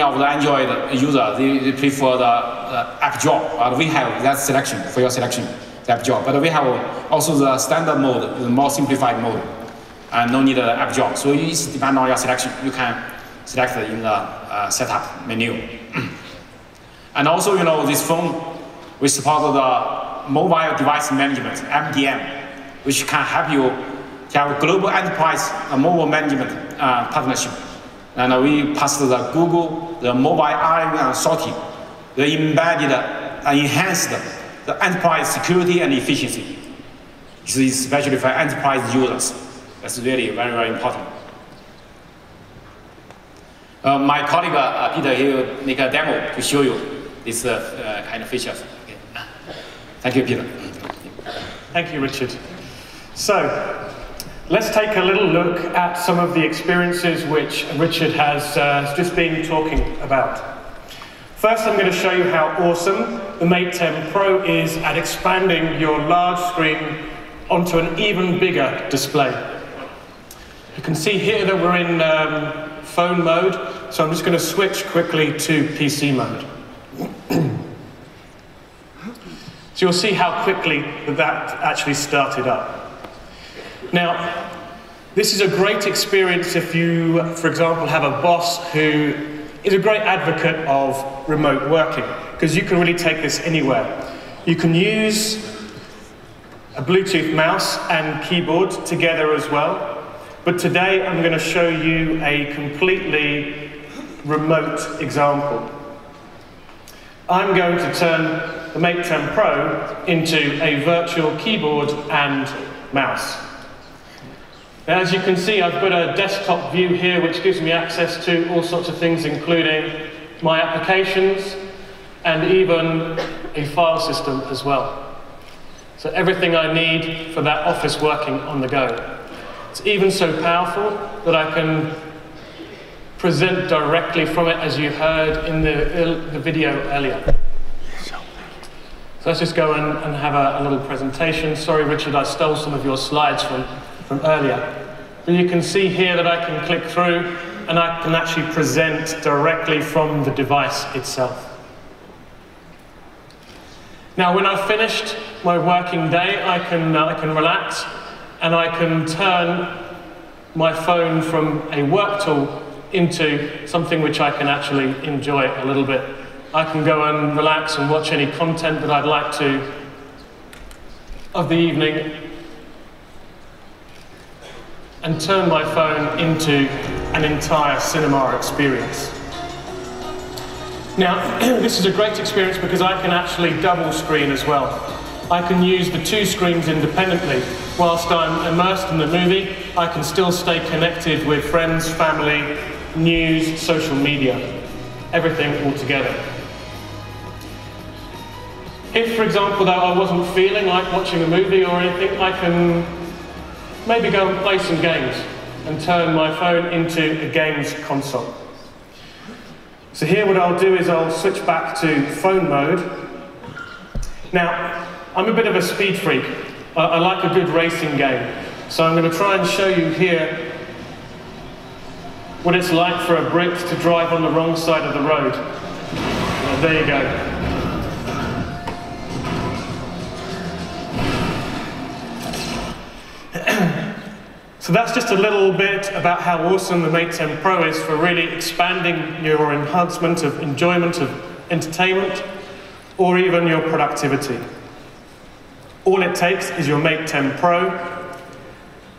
of the Android users, they prefer the app drawer. But we have that selection for your selection, the app drawer. But we have also the standard mode, the more simplified mode, and no need an app drawer. So it depends on your selection. You can select it in the setup menu. And also, this phone, we support the mobile device management, MDM, which can help you to have a global enterprise mobile management partnership. And we passed the Google, the mobile RM and sorting, the embedded and enhanced the enterprise security and efficiency. This is especially for enterprise users. That's really very, very important. My colleague Peter, he will make a demo to show you this kind of features. Okay. Thank you, Peter. Thank you, Richard. So, Let's take a little look at some of the experiences which Richard has just been talking about. First, I'm going to show you how awesome the Mate 10 Pro is at expanding your large screen onto an even bigger display. You can see here that we're in phone mode, so I'm just going to switch quickly to PC mode. So you'll see how quickly that actually started up. Now, this is a great experience if you, for example, have a boss who is a great advocate of remote working, because you can really take this anywhere. You can use a Bluetooth mouse and keyboard together as well, but today I'm going to show you a completely remote example. I'm going to turn the Mate 10 Pro into a virtual keyboard and mouse. Now, as you can see, I've got a desktop view here which gives me access to all sorts of things, including my applications and even a file system as well. So everything I need for that office working on the go. It's even so powerful that I can present directly from it, as you heard in the video earlier. So let's just go and have a little presentation. Sorry, Richard, I stole some of your slides from earlier. But you can see here that I can click through and I can actually present directly from the device itself. Now, when I've finished my working day, I can relax and I can turn my phone from a work tool into something which I can actually enjoy a little bit. I can go and relax and watch any content that I'd like to of the evening and turn my phone into an entire cinema experience. Now, this is a great experience because I can actually double screen as well. I can use the two screens independently. Whilst I'm immersed in the movie, I can still stay connected with friends, family, news, social media, everything all together. If, for example, though, I wasn't feeling like watching a movie or anything, I can maybe go and play some games and turn my phone into a games console. So here what I'll do is I'll switch back to phone mode. Now, I'm a bit of a speed freak. I like a good racing game. So I'm going to try and show you here what it's like for a Brit to drive on the wrong side of the road. There you go. So that's just a little bit about how awesome the Mate 10 Pro is for really expanding your enhancement of enjoyment of entertainment or even your productivity. All it takes is your Mate 10 Pro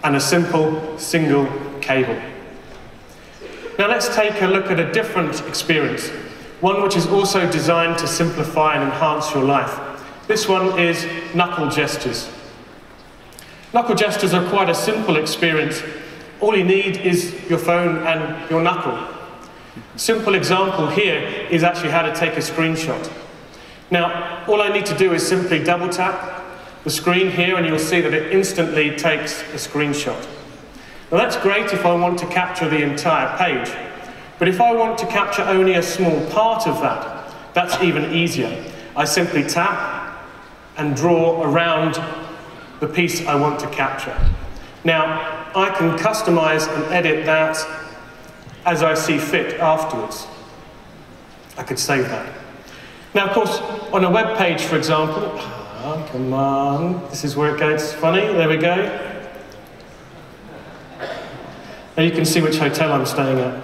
and a simple single cable. Now let's take a look at a different experience, one which is also designed to simplify and enhance your life. This one is knuckle gestures. Knuckle gestures are quite a simple experience. All you need is your phone and your knuckle. Simple example here is actually how to take a screenshot. Now, all I need to do is simply double tap the screen here and you'll see that it instantly takes a screenshot. Now that's great if I want to capture the entire page, but if I want to capture only a small part of that, that's even easier. I simply tap and draw around the piece I want to capture. Now, I can customize and edit that as I see fit afterwards. I could save that. Now, of course, on a web page, for example, come on, this is where it gets funny, there we go. Now you can see which hotel I'm staying at.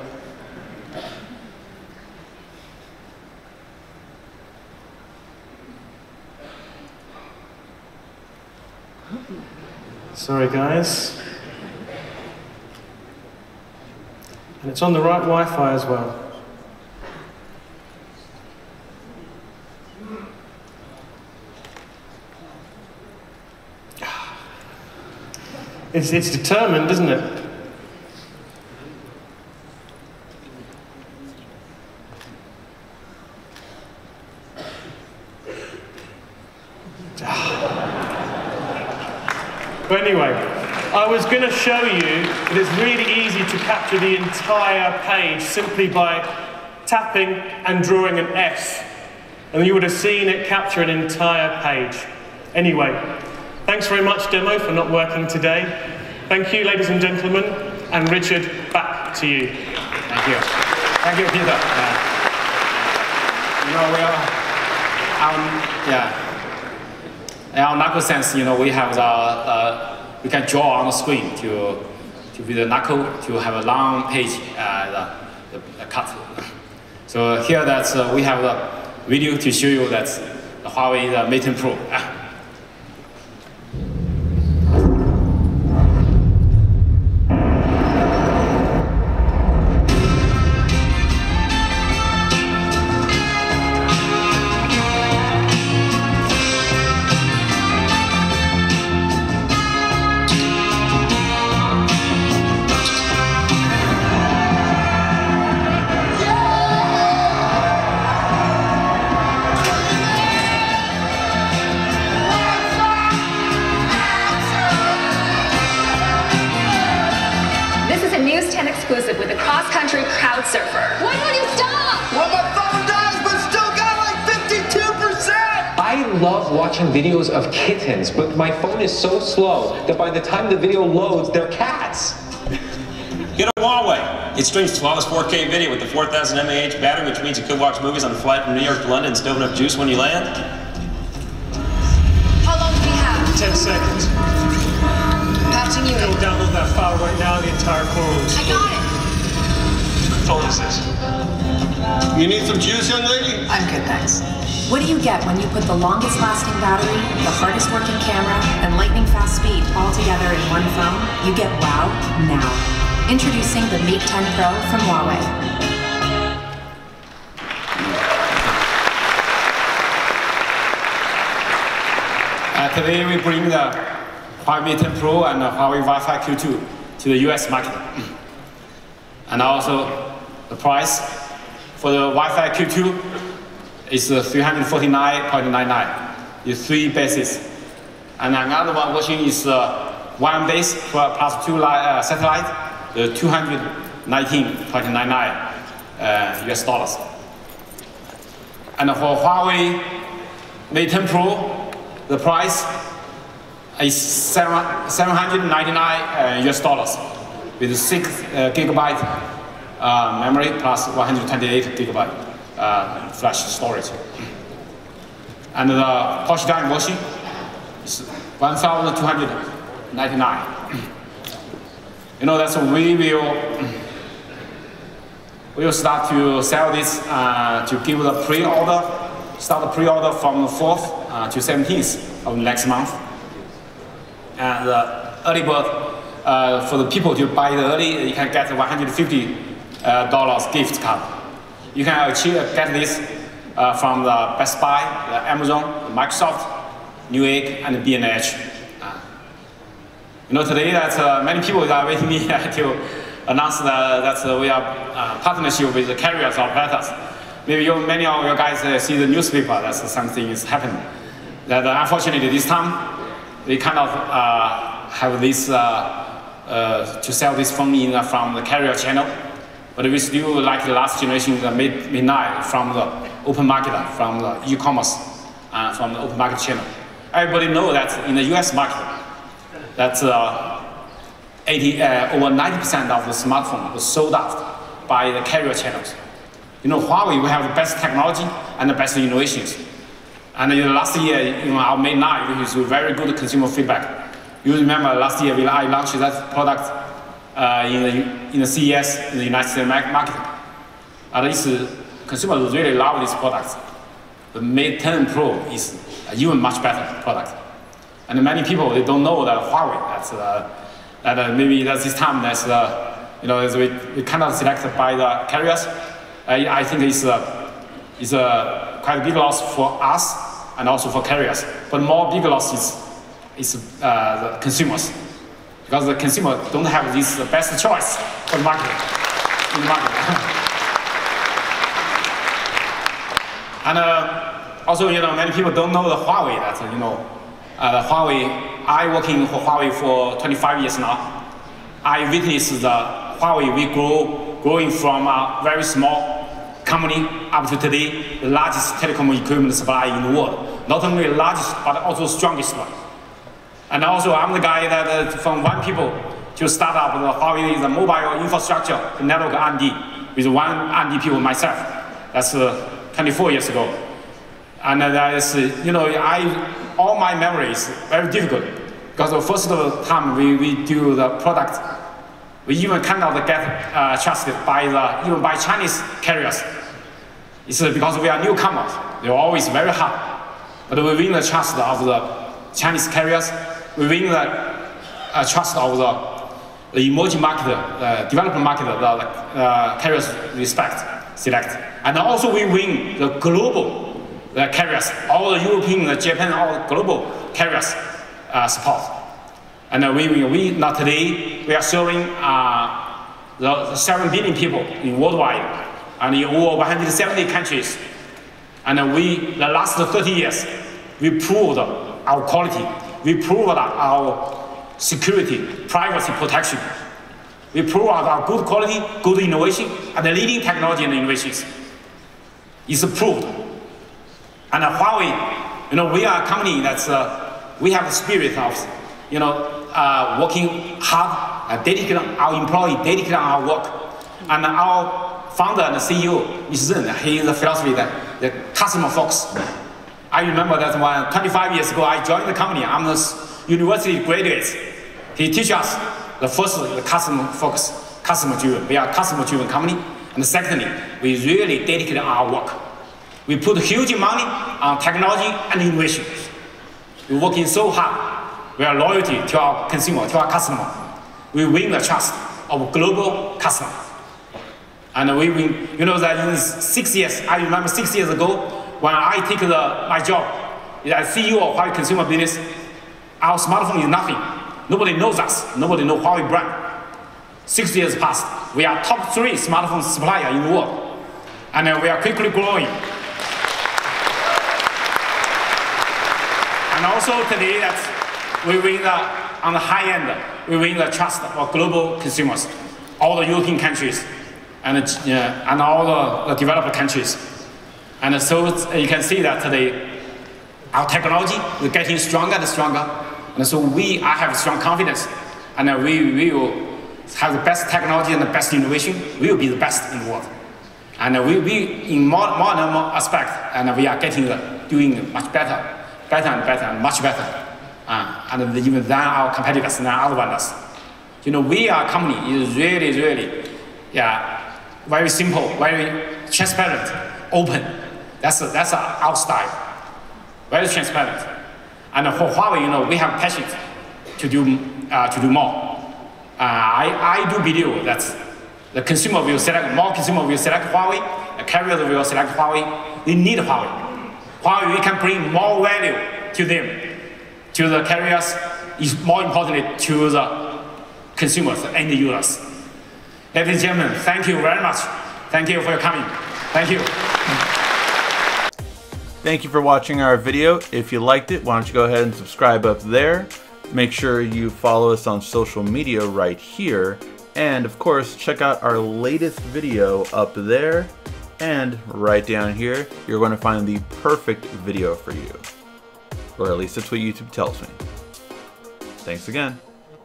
Sorry guys. And it's on the right Wi-Fi as well. It's determined, isn't it? But anyway, I was going to show you that it's really easy to capture the entire page simply by tapping and drawing an S. And you would have seen it capture an entire page. Anyway, thanks very much, Demo, for not working today. Thank you, ladies and gentlemen. And Richard, back to you. Thank you. Thank you, Peter. In our knuckle sense, we have we can draw on the screen to with the knuckle to have a long page, the cut. So here we have the video to show you that the Huawei Mate 10 Pro. Exclusive with a cross-country crowd surfer. Why don't you stop? Well, my phone dies, but still got like 52%! I love watching videos of kittens, but my phone is so slow that by the time the video loads, they're cats. Get a Huawei. It streams flawless 4K video with the 4000 mAh battery, which means you could watch movies on the flight from New York to London and still have enough juice when you land. How long do we have? 10 seconds. Patching you in. We'll download that file right now, the entire call. I got it. What is this? You need some juice, young lady? I'm good, thanks. What do you get when you put the longest lasting battery, the hardest working camera, and lightning fast speed all together in one phone? You get wow now. Introducing the Mate 10 Pro from Huawei. Today we bring the Huawei Mate 10 Pro and the Huawei Wi-Fi Q2 to the US market. And also the price for the Wi-Fi Q2 is $349.99. It's 3 bases. And another one version is 1 base plus 2 satellite, the $219.99 US dollars. And for Huawei Mate 10 Pro, the price is $799 US dollars with 6 gigabyte memory plus 128 gigabyte flash storage. And the Porsche Diamond version is $1,299. That's we will start to sell this to give the pre-order, start the pre-order from the 4th to 17th of next month. And the early bird, for the people to buy it early, you can get $150 gift card. You can get this from the Best Buy, the Amazon, the Microsoft, Newegg, and B&H. Today that many people are waiting me to announce that we are partnership with the carriers or operators. Maybe many of you guys see the newspaper that something is happening. That unfortunately this time they kind of have this to sell this phone from the carrier channel, but we still like the last generation, the Mate 9 from the open market, from the e-commerce, from the open market channel. Everybody knows that in the US market, that over 90% of the smartphone was sold out by the carrier channels. Huawei, we have the best technology and the best innovations. And last year, our Mate 9 was very good consumer feedback. You remember last year I launched that product in the CES in the United States market. And consumers really love this product. The Mate 10 Pro is an even much better product. And many people, they don't know that Huawei, that maybe that's this time that's we kind of selected by the carriers. I think it's quite a big loss for us and also for carriers. But more big loss is the consumers, because the consumer don't have this best choice for the market, in the market. And also, many people don't know the Huawei. That the Huawei I working for Huawei for 25 years now. I witnessed the Huawei we growing from a very small company up to today, the largest telecom equipment supplier in the world. Not only the largest, but also strongest one. And also, I'm the guy that from one people to start up the Huawei, the mobile infrastructure, the network R&D, with one R&D people myself. That's 24 years ago. And that is, all my memories very difficult. Because the first time we do the product, we even cannot get trusted even by Chinese carriers. It's because we are newcomers. They're always very hard. But we win the trust of the Chinese carriers. We win the trust of the emerging market, developing market, the carriers select. And also we win the global carriers, all the European, the Japan, all the global carriers support. And now today, we are serving the 7 billion people in worldwide and in over 170 countries. And the last 30 years, we proved our quality. We proved our security, privacy protection. We proved our good quality, good innovation, and the leading technology and innovations. It's proved. And Huawei, we are a company that's, we have the spirit of, working hard, dedicated, our employee dedicated on our work. And our founder and CEO, Mr. Zheng, he is the philosophy that the customer focus. I remember that when 25 years ago I joined the company, I'm a university graduate. He teaches us the customer focus, customer driven. We are a customer driven company. And secondly, we really dedicated our work. We put huge money on technology and innovation. We're working so hard. We are loyalty to our consumer, to our customer. We win the trust of global customers. And we win, that in 6 years, I remember 6 years ago, when I take my job as CEO of Huawei consumer business, our smartphone is nothing. Nobody knows us. Nobody knows Huawei brand. 6 years passed. We are top 3 smartphone supplier in the world. And we are quickly growing. And also today, we win on the high end, we win the trust of global consumers, all the European countries, and all the developed countries. And so you can see that today, our technology is getting stronger and stronger. And so I have strong confidence, and we will have the best technology and the best innovation. We will be the best in the world. And we in more and more aspects, and we are doing much better and better, and much better. And even than our competitors and other vendors. We are a company is really, very simple, very transparent, open. That's our style. Very transparent. And for Huawei, we have passion to do more. I do believe that the consumer will select, more consumer will select Huawei, the carriers will select Huawei. They need Huawei. Huawei, we can bring more value to them, to the carriers, is more importantly to the consumers and the users. Ladies and gentlemen, thank you very much. Thank you for your coming. Thank you. Thank you for watching our video. If you liked it, why don't you go ahead and subscribe up there. Make sure you follow us on social media right here. And of course, check out our latest video up there. And right down here, you're going to find the perfect video for you. Or at least that's what YouTube tells me. Thanks again.